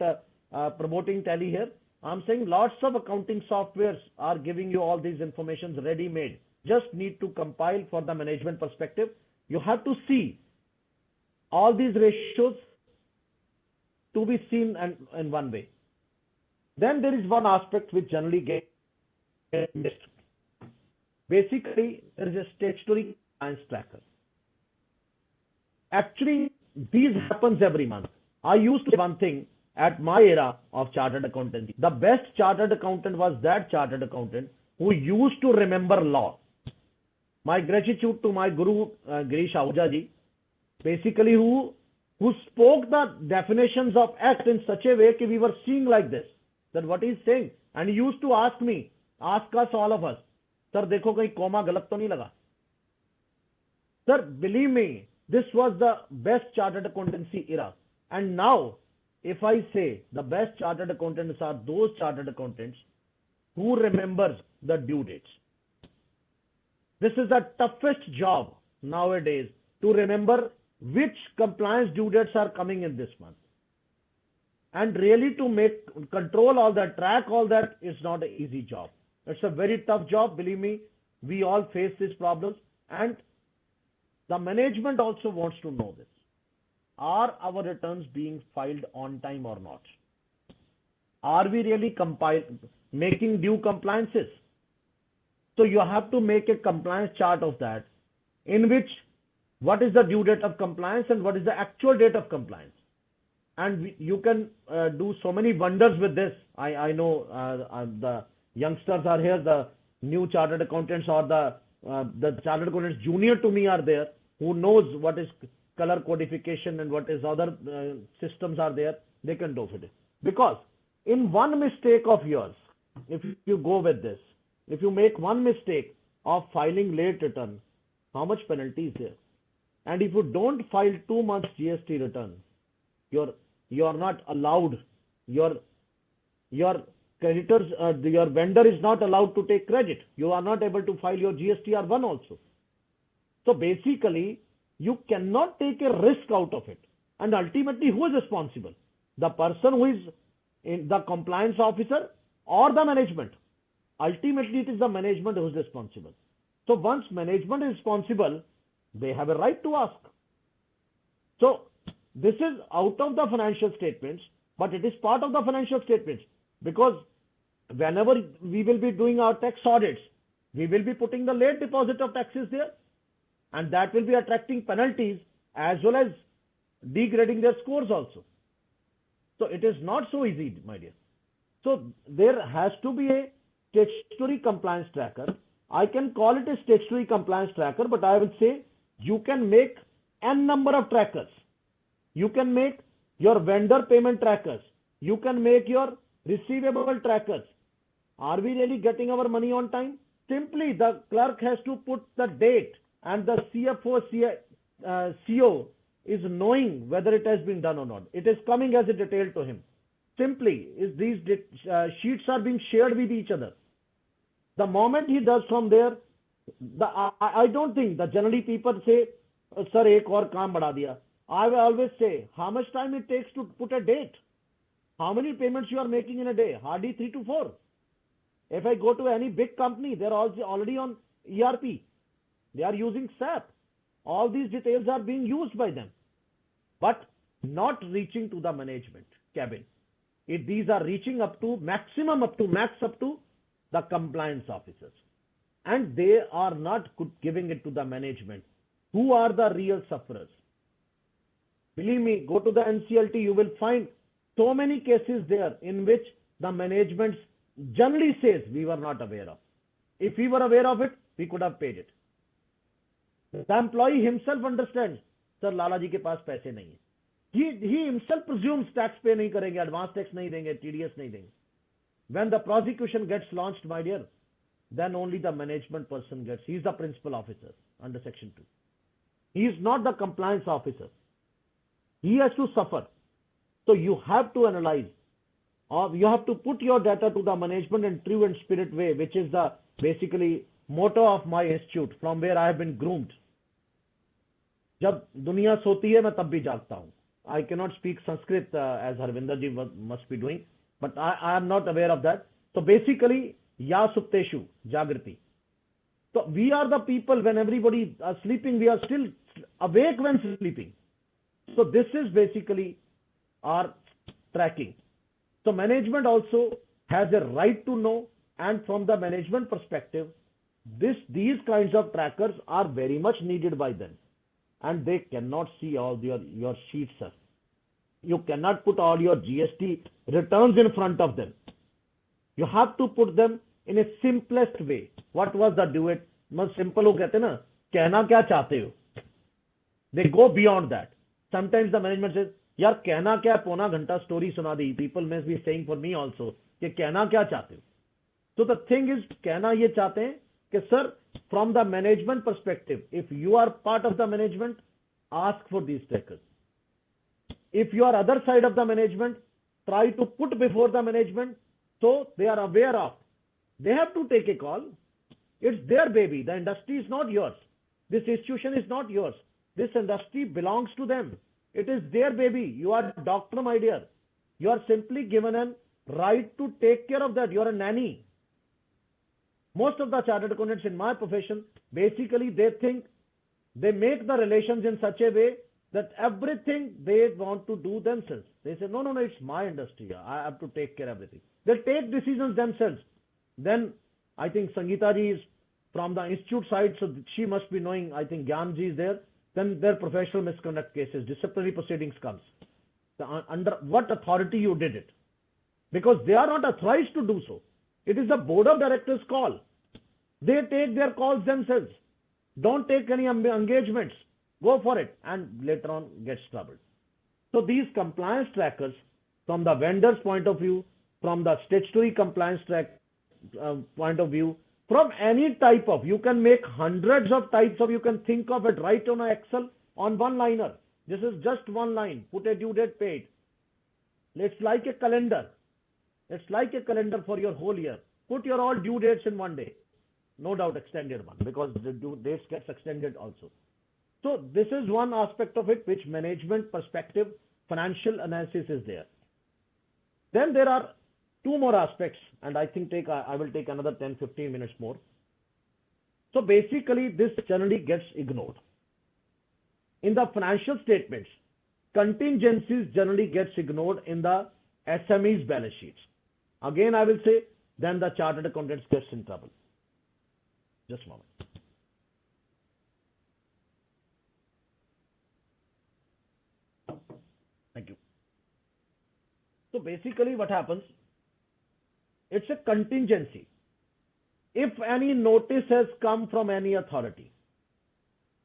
promoting Tally here. I'm saying lots of accounting softwares are giving you all these informations ready-made. Just need to compile for the management perspective. You have to see all these ratios to be seen in one way. Then there is one aspect which generally gets missed. Basically, there is a statutory compliance tracker. Actually, these happens every month. I used to say one thing at my era of chartered accountancy. The best chartered accountant was that chartered accountant who used to remember law. My gratitude to my guru, Girish Ahuja ji, basically who spoke the definitions of act in such a way that we were seeing like this, that what he's saying. And he used to ask me, ask us, all of us, sir, dekho kahin comma galat to nahi laga. Sir, believe me, this was the best chartered accountancy era. And now, if I say the best chartered accountants are those chartered accountants who remembers the due dates. This is the toughest job nowadays, to remember which compliance due dates are coming in this month. And really to control all that, track all that is not an easy job. It's a very tough job. Believe me, we all face these problems, and the management also wants to know this. Are our returns being filed on time or not? Are we really making due compliances? So you have to make a compliance chart of that, in which what is the due date of compliance and what is the actual date of compliance. And you can do so many wonders with this. I know the youngsters are here, the new chartered accountants or the chartered accountants junior to me are there, who knows what is color codification and what is other systems are there. They can do it. Because in one mistake of yours, if you go with this, if you make one mistake of filing late return, how much penalty is there? And if you don't file 2 months GST return, you are not allowed, your creditors, your vendor is not allowed to take credit. You are not able to file your GSTR1 also. So basically, you cannot take a risk out of it. And ultimately, who is responsible? The person who is in the compliance officer or the management? Ultimately, it is the management who is responsible. So once management is responsible, they have a right to ask. So this is out of the financial statements, but it is part of the financial statements, because whenever we will be doing our tax audits, we will be putting the late deposit of taxes there, and that will be attracting penalties as well as degrading their scores also. So it is not so easy, my dear. So there has to be a statutory compliance tracker. I can call it a statutory compliance tracker, but I will say you can make n number of trackers. You can make your vendor payment trackers. You can make your receivable trackers. Are we really getting our money on time? Simply the clerk has to put the date, and the CFO, CO is knowing whether it has been done or not. It is coming as a detail to him. Simply, these sheets are being shared with each other. The moment he does from there, I don't think that generally people say, sir, ek aur kaam badha diya. I will always say, how much time it takes to put a date? How many payments you are making in a day? Hardly 3 to 4. If I go to any big company, they're already on ERP. They are using SAP. All these details are being used by them, but not reaching to the management cabin. These are reaching up to max up to the compliance officers, and they are not giving it to the management, who are the real sufferers. Believe me, go to the NCLT, you will find so many cases there in which the management generally says we were not aware of. If we were aware of it, we could have paid it. The employee himself understands, sir, Lala ji ke paas paise nahi hai. He himself presumes tax pay nahi karenge, advance tax nahi denge, TDS nahi denge. When the prosecution gets launched, my dear, then only the management person gets. He is the principal officer under Section 2. He is not the compliance officer. He has to suffer. So you have to analyze, or you have to put your data to the management in true and spirit way, which is the basically motto of my institute, from where I have been groomed. जब दुनिया सोती है मैं तब भी जागता हूँ. I cannot speak Sanskrit as Harvinder ji must be doing, but I am not aware of that. So basically, Ya Supteshu, Jagriti. So we are the people, when everybody is sleeping, we are still awake when sleeping. So this is basically our tracking. So management also has a right to know, and from the management perspective, these kinds of trackers are very much needed by them. And they cannot see all your sheets, sir. You cannot put all your GST returns in front of them. You have to put them in a simplest way. What was the do it? Most simple ho kehte na, कहना क्या चाहते हो? They go beyond that. Sometimes the management says, यार कहना क्या पौना घंटा story सुना दी. People may be saying for me also कि कहना क्या चाहते हो? So the thing is, कहना ये चाहते हैं कि sir, from the management perspective, if you are part of the management, ask for these trackers. If you are other side of the management, try to put before the management so they are aware of. They have to take a call. It's their baby. The industry is not yours. This institution is not yours. This industry belongs to them. It is their baby. You are a doctor, my dear. You are simply given a right to take care of that. You are a nanny. Most of the chartered accountants in my profession, basically they think, they make the relations in such a way that everything they want to do themselves. They say, no, it's my industry. I have to take care of everything. They take decisions themselves. Then I think Sangeeta ji is from the institute side, so she must be knowing. I think Gyan ji is there. Then their professional misconduct cases, disciplinary proceedings comes. Under what authority you did it? Because they are not authorized to do so. It is the board of directors' call. They take their calls themselves. Don't take any engagements. Go for it, and later on gets troubled. So these compliance trackers, from the vendor's point of view, from the statutory compliance point of view, from any type of, you can make hundreds of types of, you can think of it, write on an Excel on one liner. This is just one line. Put a due date paid. It's like a calendar. It's like a calendar for your whole year. Put your all due dates in one day. No doubt extended one, because the due dates gets extended also. So this is one aspect of it, which management perspective, financial analysis is there. Then there are two more aspects, and I think I will take another 10-15 minutes more. So basically this generally gets ignored. In the financial statements, contingencies generally gets ignored in the SME's balance sheets. Again, I will say, then the chartered accountants gets in trouble. Just a moment. Thank you. So basically what happens, it's a contingency. If any notice has come from any authority,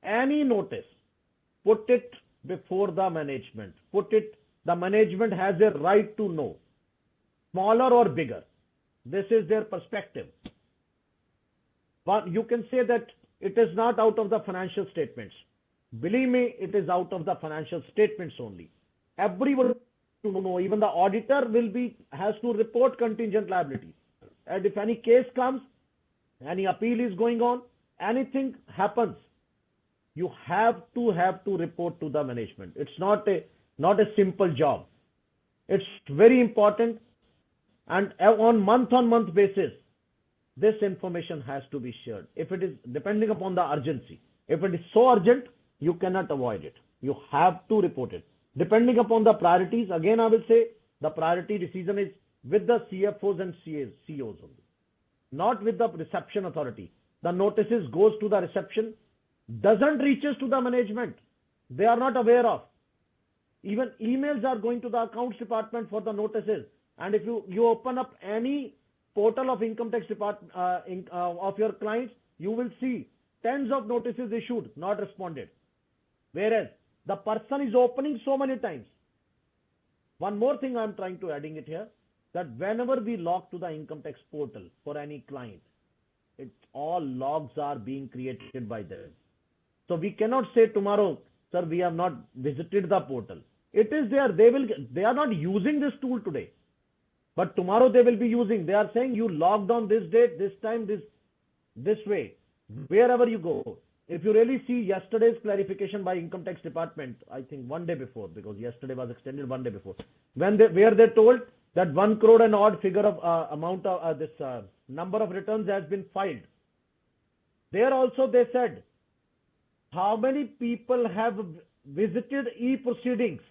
any notice, put it before the management. The management has a right to know, smaller or bigger. This is their perspective. But you can say that it is not out of the financial statements. Believe me, it is out of the financial statements only. Everyone to know, even the auditor has to report contingent liabilities. And if any case comes, any appeal is going on, anything happens, you have to report to the management. It's not a simple job. It's very important, and on month basis, this information has to be shared. If it is depending upon the urgency, if it is so urgent, you cannot avoid it. You have to report it. Depending upon the priorities, again I will say, the priority decision is with the CFOs and CEOs only, not with the reception authority. The notices goes to the reception, doesn't reaches to the management. They are not aware of. Even emails are going to the accounts department for the notices. And if you open up any portal of income tax department of your clients, you will see tens of notices issued, not responded. Whereas the person is opening so many times. One more thing I'm trying to adding it here, that whenever we log to the income tax portal for any client, all logs are being created by them. So we cannot say tomorrow, sir, we have not visited the portal. It is there. They are not using this tool today, but tomorrow they will be using. They are saying you logged on this date, this time, this way, wherever you go. If you really see yesterday's clarification by income tax department, I think one day before, because yesterday was extended one day before, where they told that 1 crore and odd figure of amount of this number of returns has been filed. There also they said how many people have visited e-proceedings,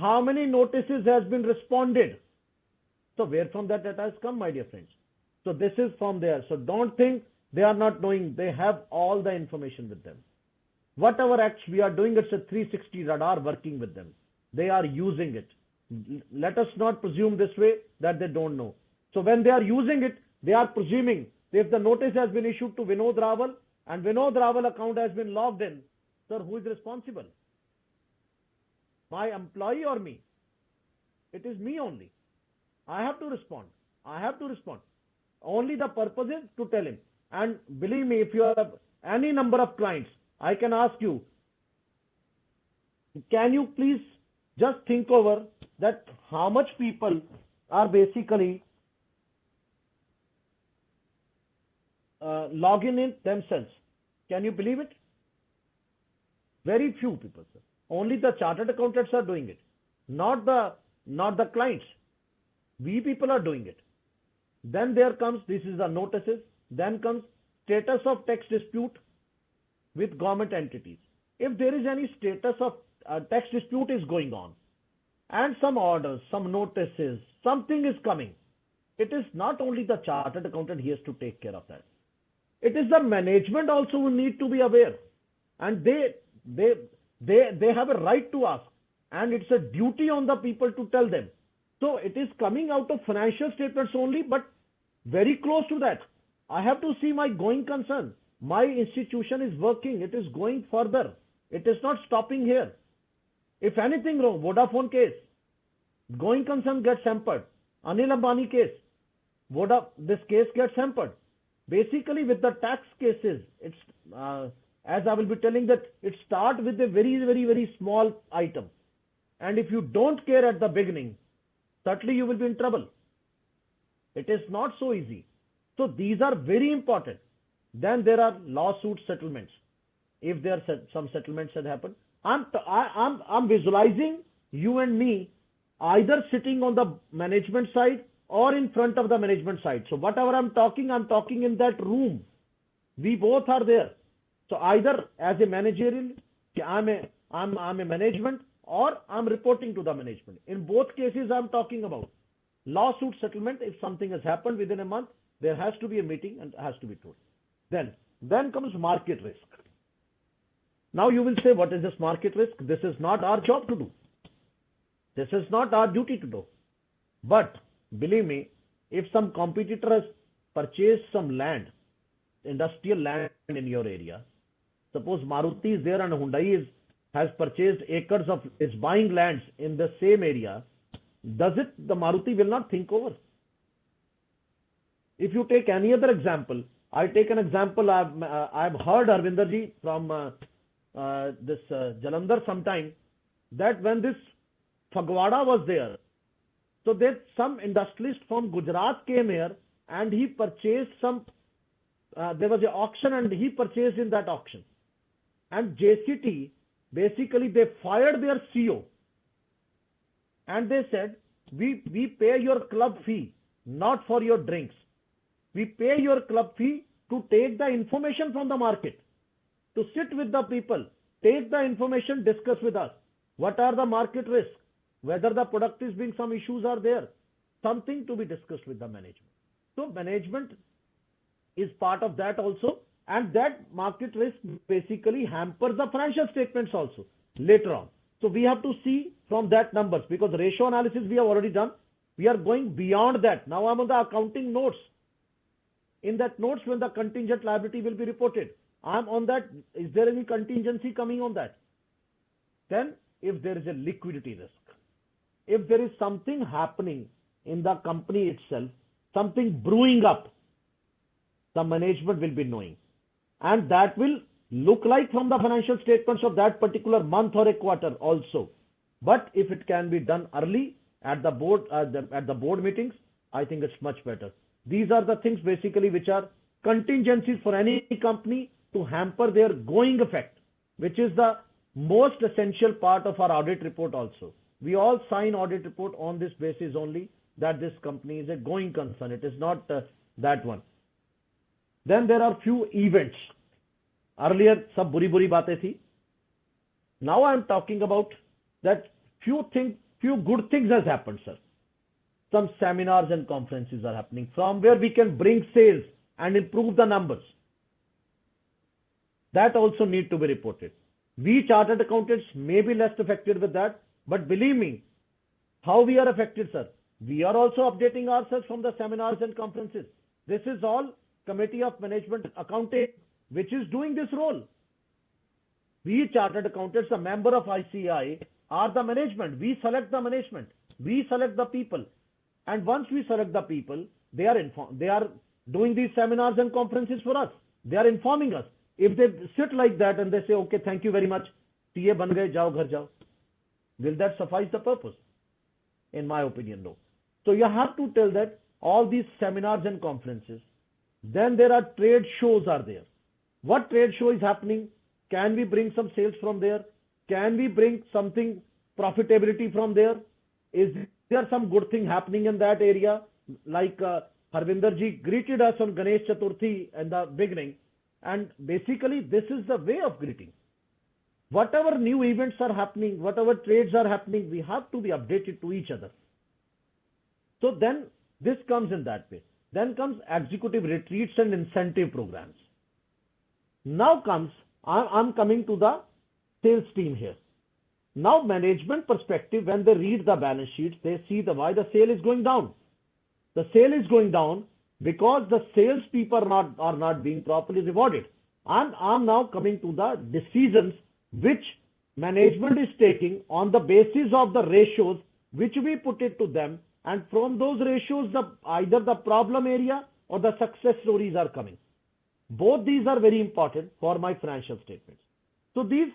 how many notices has been responded. So where from that data has come, my dear friends? So this is from there. So don't think they are not knowing. They have all the information with them. Whatever acts we are doing, it's a 360 radar working with them. They are using it. Let us not presume this way that they don't know. So when they are using it, they are presuming if the notice has been issued to Vinod Raval and Vinod Raval account has been logged in, sir, who is responsible? My employee or me? It is me only. I have to respond. Only the purpose is to tell him. And believe me, if you have any number of clients, I can ask you, can you please just think over that how much people are basically logging in themselves? Can you believe it? Very few people, sir. Only the chartered accountants are doing it, not the clients. We people are doing it. Then there comes, this is the notices. Then comes status of tax dispute with government entities. If there is any status of tax dispute is going on, and some orders, some notices, something is coming, it is not only the chartered accountant he has to take care of that. It is the management also who need to be aware, and they have a right to ask, and it's a duty on the people to tell them. So it is coming out of financial statements only, but very close to that. I have to see my going concern. My institution is working. It is going further. It is not stopping here. If anything wrong, Vodafone case, going concern gets hampered. Anil Ambani case, this case gets hampered. Basically, with the tax cases, it's as I will be telling that it starts with a very, very, very small item. And if you don't care at the beginning, certainly you will be in trouble. It is not so easy. So these are very important. Then there are lawsuit settlements. If there are some settlements that happen, I'm visualizing you and me either sitting on the management side or in front of the management side. So whatever I'm talking in that room. We both are there. So either as a managerial, I'm a management, or I'm reporting to the management. In both cases, I'm talking about lawsuit settlement. If something has happened within a month, there has to be a meeting and has to be told. Then comes market risk. Now you will say, what is this market risk? This is not our job to do. This is not our duty to do. But believe me, if some competitor has purchased some land, industrial land in your area, suppose Maruti is there and Hyundai has purchased acres is buying lands in the same area, the Maruti will not think over. If you take any other example, I take an example, I've heard Arvinderji from this Jalandhar sometime, that when this Phagwada was there, so that some industrialist from Gujarat came here and he purchased some, there was an auction and he purchased in that auction. And JCT, basically they fired their CEO and they said, we pay your club fee, not for your drinks. We pay your club fee to take the information from the market, to sit with the people, take the information, discuss with us. What are the market risks? Whether the product is being some issues are there, something to be discussed with the management. So management is part of that also, and that market risk basically hampers the financial statements also later on. So we have to see from that numbers, because ratio analysis we have already done. We are going beyond that. Now I'm on the accounting notes. In that notes, when the contingent liability will be reported, I'm on that. Is there any contingency coming on that? Then, if there is a liquidity risk, if there is something happening in the company itself, something brewing up, the management will be knowing. And that will look like from the financial statements of that particular month or a quarter also. But if it can be done early at the board meetings, I think it's much better. These are the things basically which are contingencies for any company to hamper their going effect, which is the most essential part of our audit report also. We all sign audit report on this basis only, that this company is a going concern. It is not that one. Then there are few events. Earlier, sab buri baatein thi. Now I am talking about that few good things has happened, sir. Some seminars and conferences are happening from where we can bring sales and improve the numbers. That also need to be reported. We chartered accountants may be less affected with that, but believe me, how we are affected, sir? We are also updating ourselves from the seminars and conferences. This is all Committee of Management Accounting, which is doing this role. We chartered accountants, a member of ICI, are the management. We select the management. We select the people. And once we select the people, they are doing these seminars and conferences for us. They are informing us. If they sit like that and they say, okay, thank you very much, TA ban gaye, jao ghar jao, will that suffice the purpose? In my opinion, no. So you have to tell that all these seminars and conferences, then there are trade shows are there. What trade show is happening? Can we bring some sales from there? Can we bring something profitability from there? Is there some good thing happening in that area? Like Harvinder ji greeted us on Ganesh Chaturthi in the beginning. And basically, this is the way of greeting. Whatever new events are happening, whatever trades are happening, we have to be updated to each other. So then this comes in that way. Then comes executive retreats and incentive programs. Now comes, I'm coming to the sales team here. Now management perspective, when they read the balance sheets, they see why the sale is going down. The sale is going down because the sales people are not being properly rewarded. I'm now coming to the decisions which management is taking on the basis of the ratios which we put it to them, and from those ratios either the problem area or the success stories are coming. Both these are very important for my financial statements. So these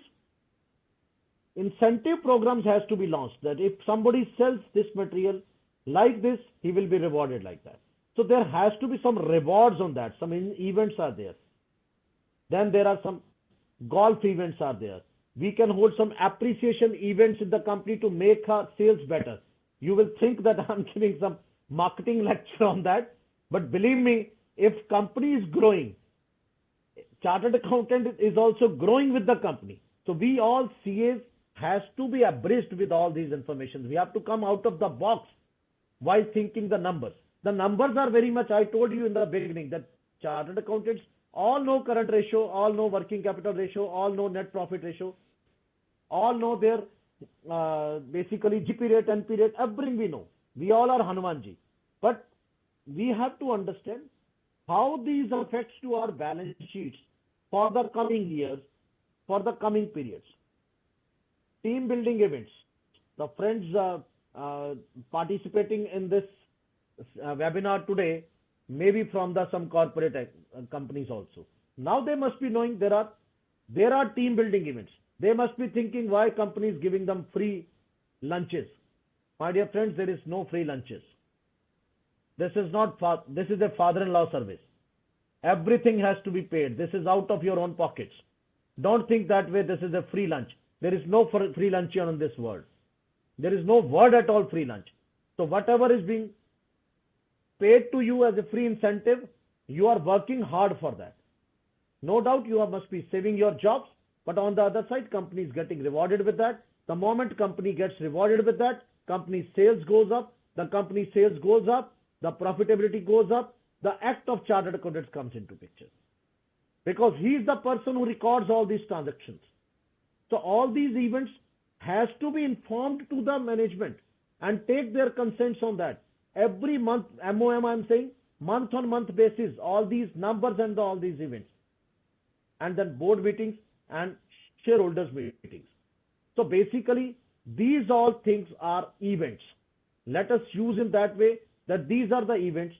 incentive programs has to be launched, that if somebody sells this material like this, he will be rewarded like that. So there has to be some rewards on that. Some events are there. Then there are some golf events are there. We can hold some appreciation events in the company to make our sales better. You will think that I'm giving some marketing lecture on that. But believe me, if company is growing, chartered accountant is also growing with the company. So we all CAs has to be abreast with all these information. We have to come out of the box while thinking the numbers. The numbers are very much, I told you in the beginning, that chartered accountants all know current ratio, all know working capital ratio, all know net profit ratio, all know their basically GP rate, NP rate, everything we know. We all are Hanumanji. But we have to understand how these affects to our balance sheets for the coming years, for the coming periods. Team building events. The friends participating in this webinar today, maybe from some corporate companies also. Now they must be knowing there are team building events. They must be thinking why company is giving them free lunches. My dear friends, there is no free lunches. This is a father-in-law service. Everything has to be paid. This is out of your own pockets. Don't think that way. This is a free lunch. There is no free lunch in this world. There is no word at all free lunch. So whatever is being paid to you as a free incentive, you are working hard for that. No doubt you must be saving your jobs, but on the other side, company is getting rewarded with that. The moment company gets rewarded with that, company sales goes up, the company sales goes up, the profitability goes up, the act of chartered accountants comes into picture. Because he is the person who records all these transactions. So all these events has to be informed to the management and take their consents on that. every month, MOM I'm saying, month on month basis, all these numbers and all these events. And then board meetings and shareholders meetings. So basically, these all things are events. Let us use in that way that these are the events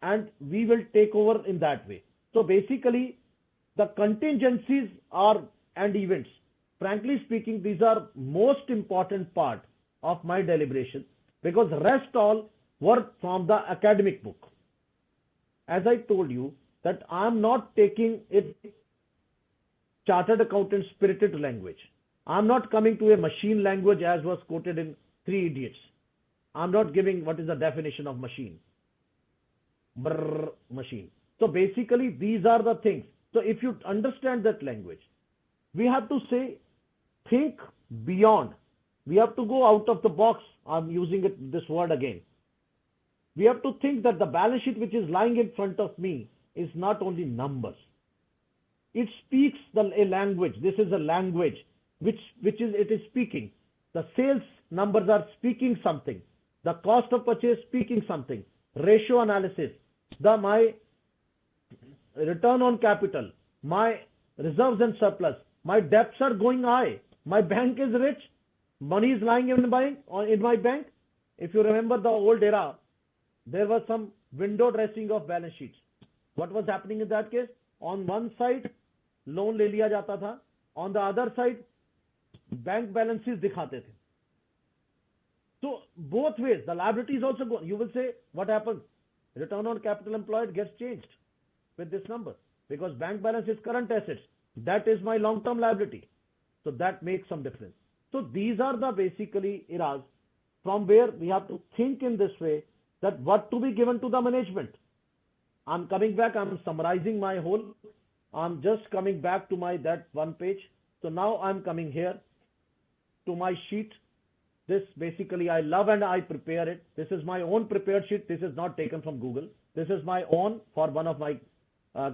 and we will take over in that way. So basically, the contingencies are and events. Frankly speaking, these are most important part of my deliberation because rest all were from the academic book. As I told you that I am not taking it chartered accountant spirited language. I'm not coming to a machine language as was quoted in Three Idiots. I'm not giving what is the definition of machine. Brrr, machine. So basically, these are the things. So if you understand that language, we have to say, think beyond. We have to go out of the box. I'm using this word again. We have to think that the balance sheet which is lying in front of me is not only numbers. It speaks a language. This is a language which it is speaking. The sales numbers are speaking something. The cost of purchase speaking something. Ratio analysis. My return on capital. My reserves and surplus. My debts are going high. My bank is rich. Money is lying in my bank. If you remember the old era, there was some window dressing of balance sheets. What was happening in that case? On one side, loan ले लिया जाता था. On the other side, bank balances दिखाते थे. So both ways, the liabilities also go. You will say, what happens? Return on capital employed gets changed with this number because bank balance is current assets. That is my long-term liability. So that makes some difference. So these are the basically eras from where we have to think in this way that what to be given to the management. I'm coming back. I'm summarizing my whole. I'm just coming back to that one page. So now I'm coming here to my sheet. This basically I love and I prepare it. This is my own prepared sheet. This is not taken from Google. This is my own for one of my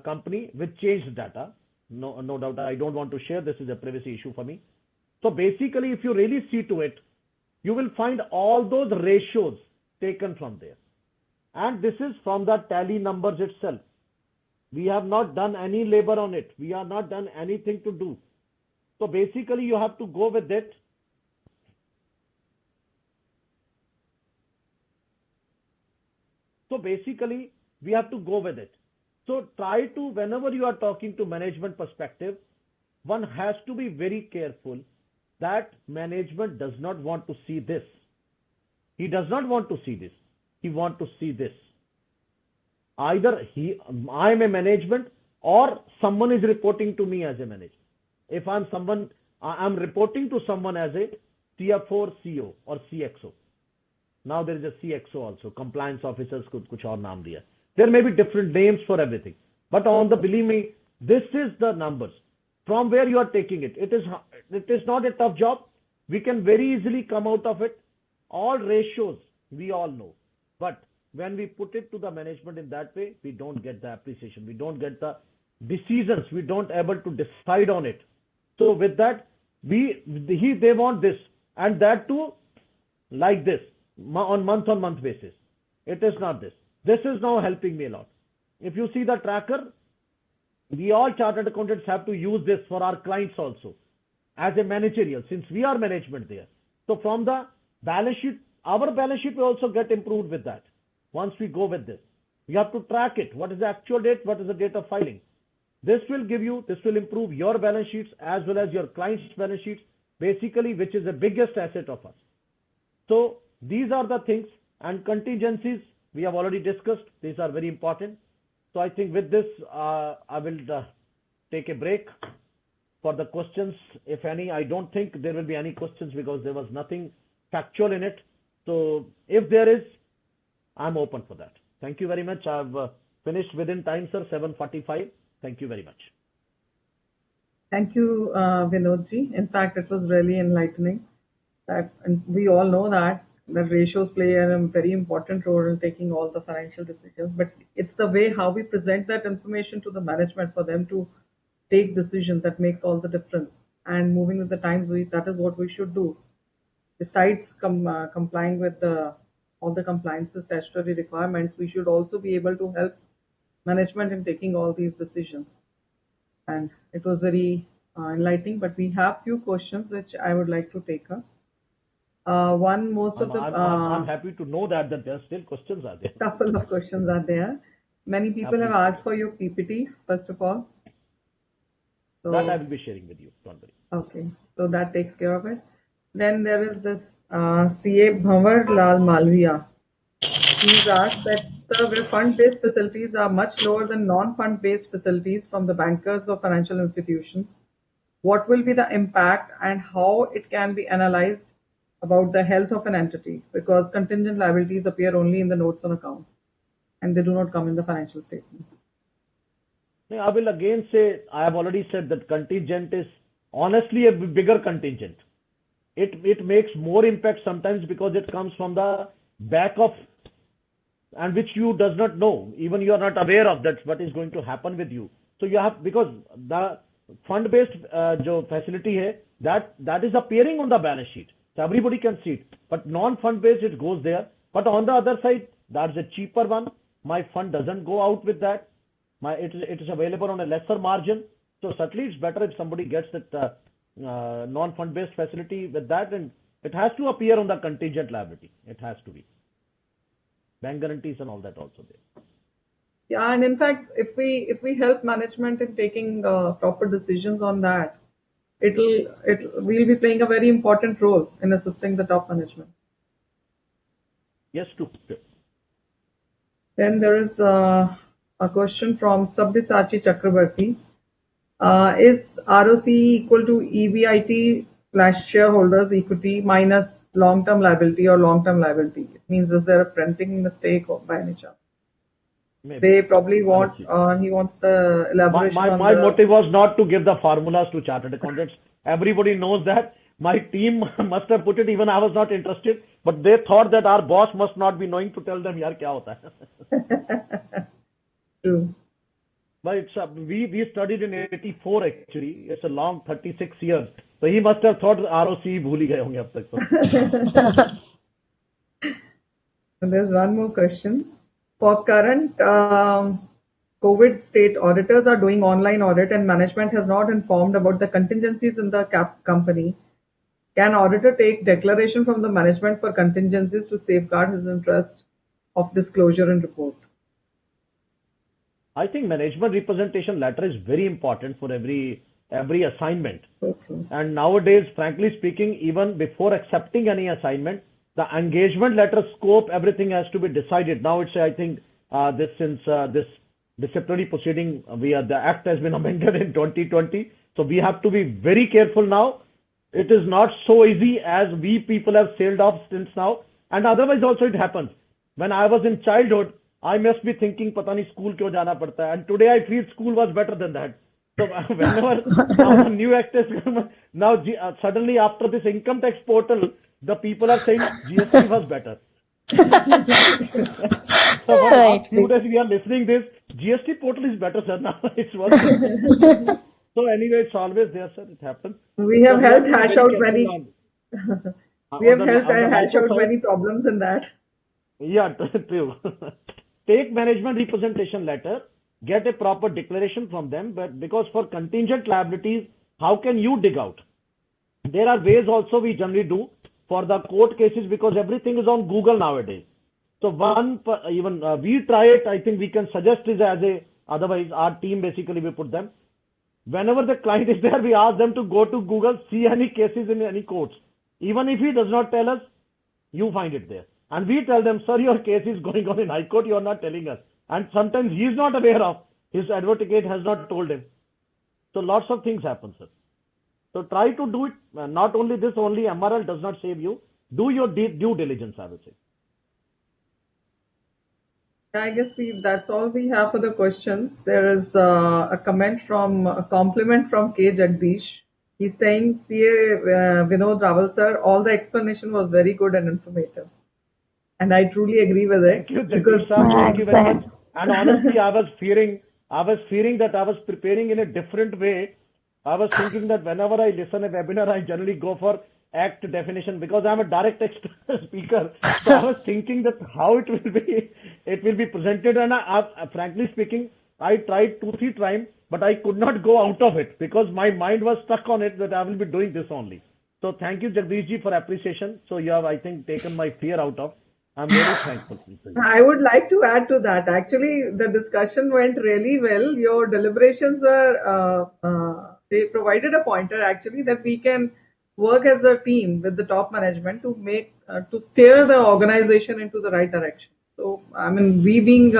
company with changed data. No doubt. I don't want to share. This is a privacy issue for me. So basically, if you really see to it, you will find all those ratios taken from there. And this is from the tally numbers itself. We have not done any labor on it. We have not done anything to do. So basically, you have to go with it. So basically, we have to go with it. So try to, whenever you are talking to management perspective, one has to be very careful that management does not want to see this. He does not want to see this. He wants to see this. Either I am a management or someone is reporting to me as a manager. If I'm someone, I'm reporting to someone as a CFO, CEO or CXO. Now there is a CXO also, compliance officers kuch aur naam diya. There may be different names for everything. But believe me, this is the numbers. From where you are taking it. It is not a tough job. We can very easily come out of it. All ratios, we all know. But when we put it to the management in that way, we don't get the appreciation. We don't get the decisions. We don't able to decide on it. So with that, they want this and that too like this on month basis. It is not this. This is now helping me a lot. If you see the tracker, we all chartered accountants have to use this for our clients also as a managerial since we are management there. So from the balance sheet, our balance sheet will also get improved with that. Once we go with this, you have to track it. What is the actual date? What is the date of filing? This will improve your balance sheets as well as your client's balance sheets, basically, which is the biggest asset of us. So these are the things, and contingencies we have already discussed. These are very important. So I think with this, I will take a break for the questions, if any. I don't think there will be any questions because there was nothing factual in it. So if there is, I'm open for that. Thank you very much. I've finished within time, sir, 7:45. Thank you very much. Thank you, Vinodji. In fact, it was really enlightening. And we all know that ratios play a very important role in taking all the financial decisions. But it's the way how we present that information to the management for them to take decisions that makes all the difference. And moving with the times, that is what we should do. Besides complying with the all the compliances, statutory requirements, we should also be able to help management in taking all these decisions. And it was very enlightening, but we have few questions which I would like to take up. One, most of the I'm happy to know that there are still questions are there. couple of questions are there. Many people have asked for your PPT, first of all. So, That I will be sharing with you. Don't worry. okay, so that takes care of it. Then there is this CA Bhavar Lal Malviya. He's asked that the fund-based facilities are much lower than non-fund-based facilities from the bankers or financial institutions. What will be the impact and how it can be analyzed about the health of an entity? Because contingent liabilities appear only in the notes on accounts and they do not come in the financial statements. I will again say, I have already said that contingent is honestly a bigger contingent. It makes more impact sometimes because it comes from the back of, and which you does not know. Even you are not aware of that, what is going to happen with you. So you have, because the fund-based jo facility hai, that is appearing on the balance sheet. So everybody can see it. But non-fund-based, it goes there. But on the other side, that's a cheaper one. My fund doesn't go out with that. It is available on a lesser margin. So certainly it's better if somebody gets that non-fund based facility with that, and it has to appear on the contingent liability. It has to be. Bank guarantees and all that also there. Yeah, and in fact, if we help management in taking proper decisions on that, we'll be playing a very important role in assisting the top management. Yes, too. Then there is a question from Sabyasachi Chakrabarti. Is ROC equal to EBIT / shareholders equity minus long-term liability or long-term liability? It means, is there a printing mistake by any chance? Maybe. They probably want, he wants the elaboration my motive was not to give the formulas to chartered accountants. Everybody knows that. My team must have put it, even I was not interested, but they thought that our boss must not be knowing to tell them, yaar, kya hota hai? True. But it's we studied in 84 actually. It's a long 36 years. So he must have thought ROC bhool hi gaye honge ab tak to. And there's one more question. For current COVID state, auditors are doing online audit and management has not informed about the contingencies in the company. Can auditor take declaration from the management for contingencies to safeguard his interest of disclosure and report? I think management representation letter is very important for every assignment. Okay. And nowadays, frankly speaking, even before accepting any assignment, the engagement letter scope, everything has to be decided. Now it's, I think, this disciplinary proceeding, the act has been amended in 2020. So we have to be very careful now. It is not so easy as we people have sailed off since now. And otherwise also it happens. When I was in childhood, I must be thinking, pata nahi school kyo jana padta hai. And today I feel school was better than that. So whenever now the new act is now suddenly after this income tax portal, the people are saying GST was better. So for last few days we are listening this, GST portal is better, sir. Now it's working. So anyway, it's always there, sir. It happens. We have helped hash out many. We have helped hash out many problems in that. Yeah, true. Take management representation letter, get a proper declaration from them, but because for contingent liabilities, how can you dig out? There are ways also we generally do for the court cases because everything is on Google nowadays. So we try it. I think we can suggest it as otherwise our team basically we put them. Whenever the client is there, we ask them to go to Google, see any cases in any courts. Even if he does not tell us, you find it there. And we tell them, sir, your case is going on in High Court, you are not telling us. And sometimes he is not aware of, his advocate has not told him. So lots of things happen, sir. So try to do it, not only this, only MRL does not save you. Do your due diligence, I would say. I guess that's all we have for the questions. There is a compliment from K. Jagdish. He's saying, CA Vinod Rawal sir, all the explanation was very good and informative. And I truly agree with it. Thank you, Jagdish sir. Thank you very much. And honestly, I was fearing that I was preparing in a different way. I was thinking that whenever I listen a webinar, I generally go for act definition, because I'm a direct speaker. So I was thinking that how it will be presented, and frankly speaking, I tried 2-3 times, but I could not go out of it because my mind was stuck on it that I will be doing this only. So thank you, Jagdish ji, for appreciation. So you have, I think, taken my fear out of. I'm really thankful to you. I would like to add to that. Actually, the discussion went really well. Your deliberations were, they provided a pointer actually that we can work as a team with the top management to make, to steer the organization into the right direction. So, I mean, we being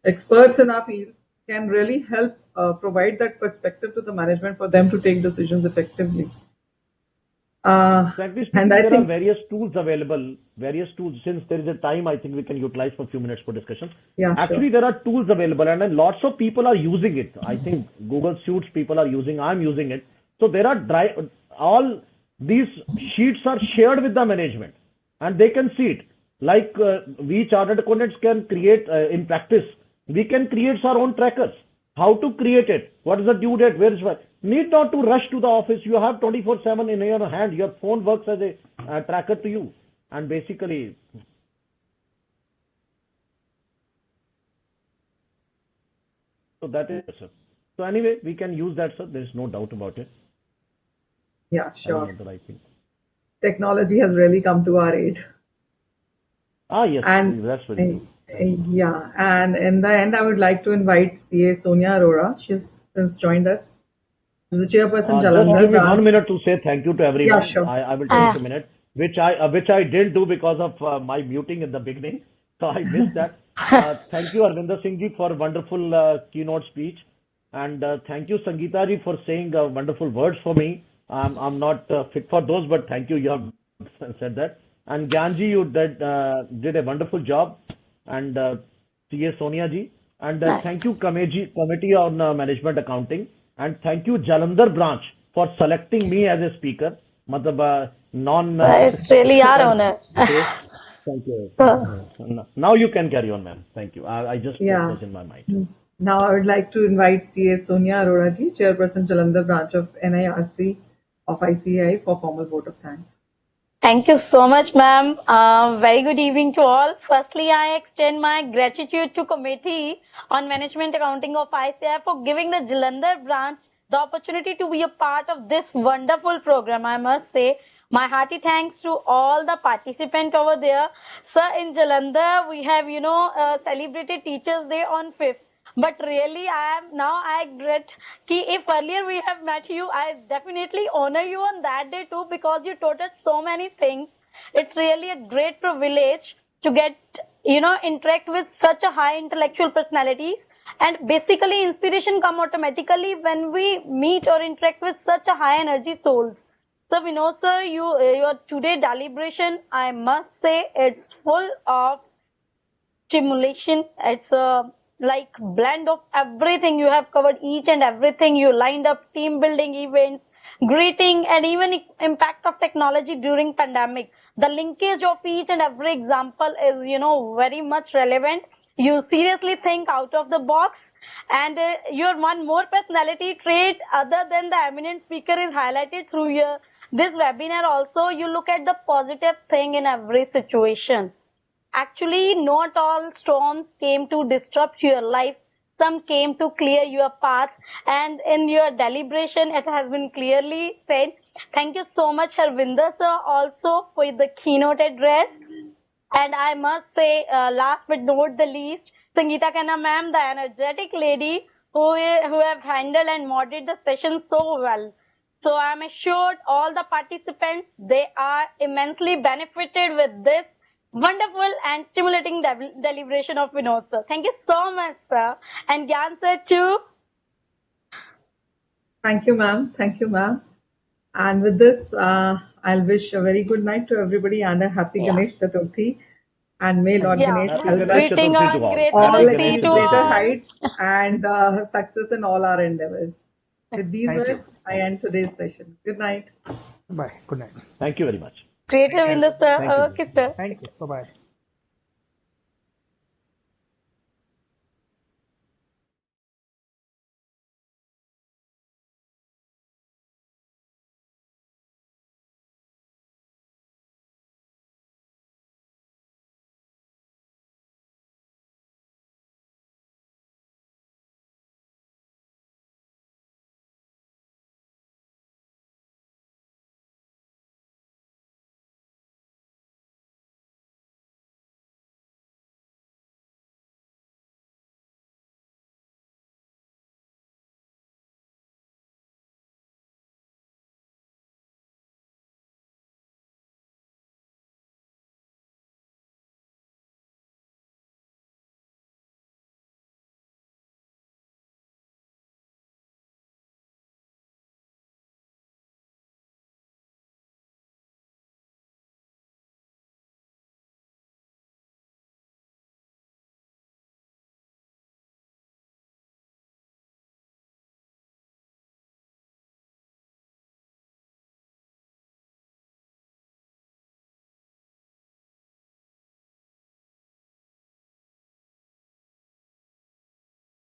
experts in our fields can really help provide that perspective to the management for them to take decisions effectively. Frankly And speaking, I there are think, various tools available, various tools. Since there is a time, I think we can utilize for a few minutes for discussion. yeah, sure. Actually, there are tools available, and then lots of people are using it. I think Google Suits people are using, I'm using it. So there are all these sheets are shared with the management, and they can see it. Like we chartered accountants can create in practice, we can create our own trackers. How to create it? What is the due date? Where is what? Need not to rush to the office. You have 24/7 in your hand. Your phone works as a tracker to you, and basically. So that is, sir. So anyway, we can use that, sir. There is no doubt about it. Yeah, sure. I think. Technology has really come to our aid. Yes, And that's very true. yeah, and in the end, I would like to invite CA Sonia Arora. She's since joined us. She's the chairperson, Just Jalandhar give me 1 branch. minute to say thank you to everyone. Yeah, sure. I will take a minute, which I didn't do because of my muting in the beginning. So I missed that. Thank you, Arvinder Singh ji, for wonderful keynote speech, and thank you, Sangeeta ji, for saying wonderful words for me. I'm not fit for those, but thank you. You have said that. And Gyanji, you did a wonderful job, and CA Sonia ji, and thank you committee on management accounting, and thank you Jalandhar branch for selecting me as a speaker. Matlab, it's really our honor. Thank you. Now you can carry on, ma'am. Thank you. I just Yeah. was in my mind. Now I would like to invite CA Sonia Arora ji, chairperson, Jalandhar branch of NIRC of ICAI, for formal vote of thanks. Thank you so much, ma'am. Very good evening to all. Firstly, I extend my gratitude to Committee on Management Accounting of ICAI for giving the Jalandhar branch the opportunity to be a part of this wonderful program. I must say, my hearty thanks to all the participants over there. Sir, in Jalandhar, we have, celebrated Teachers' Day on 5th. But really, I regret कि if earlier we have met you, I definitely honor you on that day too, because you taught us so many things. It's really a great privilege to get, interact with such a high intellectual personalities. And basically, inspiration come automatically when we meet or interact with such a high energy souls. So Vinod sir, your today deliberation, I must say, it's full of stimulation. It's a like blend of everything. You have covered each and everything. You lined up team building events, greeting, and even impact of technology during pandemic. The linkage of each and every example is, very much relevant. You seriously think out of the box, and your one more personality trait other than the eminent speaker is highlighted through your this webinar. Also, you look at the positive thing in every situation. Actually, not all storms came to disrupt your life. Some came to clear your path. And in your deliberation, it has been clearly said. Thank you so much, Harvinder sir, also for the keynote address. And I must say, last but not the least, Sangeeta Khanna ma'am, the energetic lady who have handled and moderated the session so well. So I'm assured all the participants, they are immensely benefited with this wonderful and stimulating deliberation of Vinod sir. Thank you so much, sir. And Gyan sir too. Thank you, ma'am. Thank you, ma'am. And with this, I'll wish a very good night to everybody and a happy Ganesh Chaturthi. And may Lord Ganesh Happy help Ganesh us Greeting Chaturthi on to all. great all Happy Chaturthi Ganesh achieve to Chaturthi. greater all. heights and success in all our endeavors. With these Thank you. words, I end today's session. Good night. Bye. Good night. Thank you very much. Great, Harvinder sir. Thank you. Okay, sir. Thank you. Bye-bye.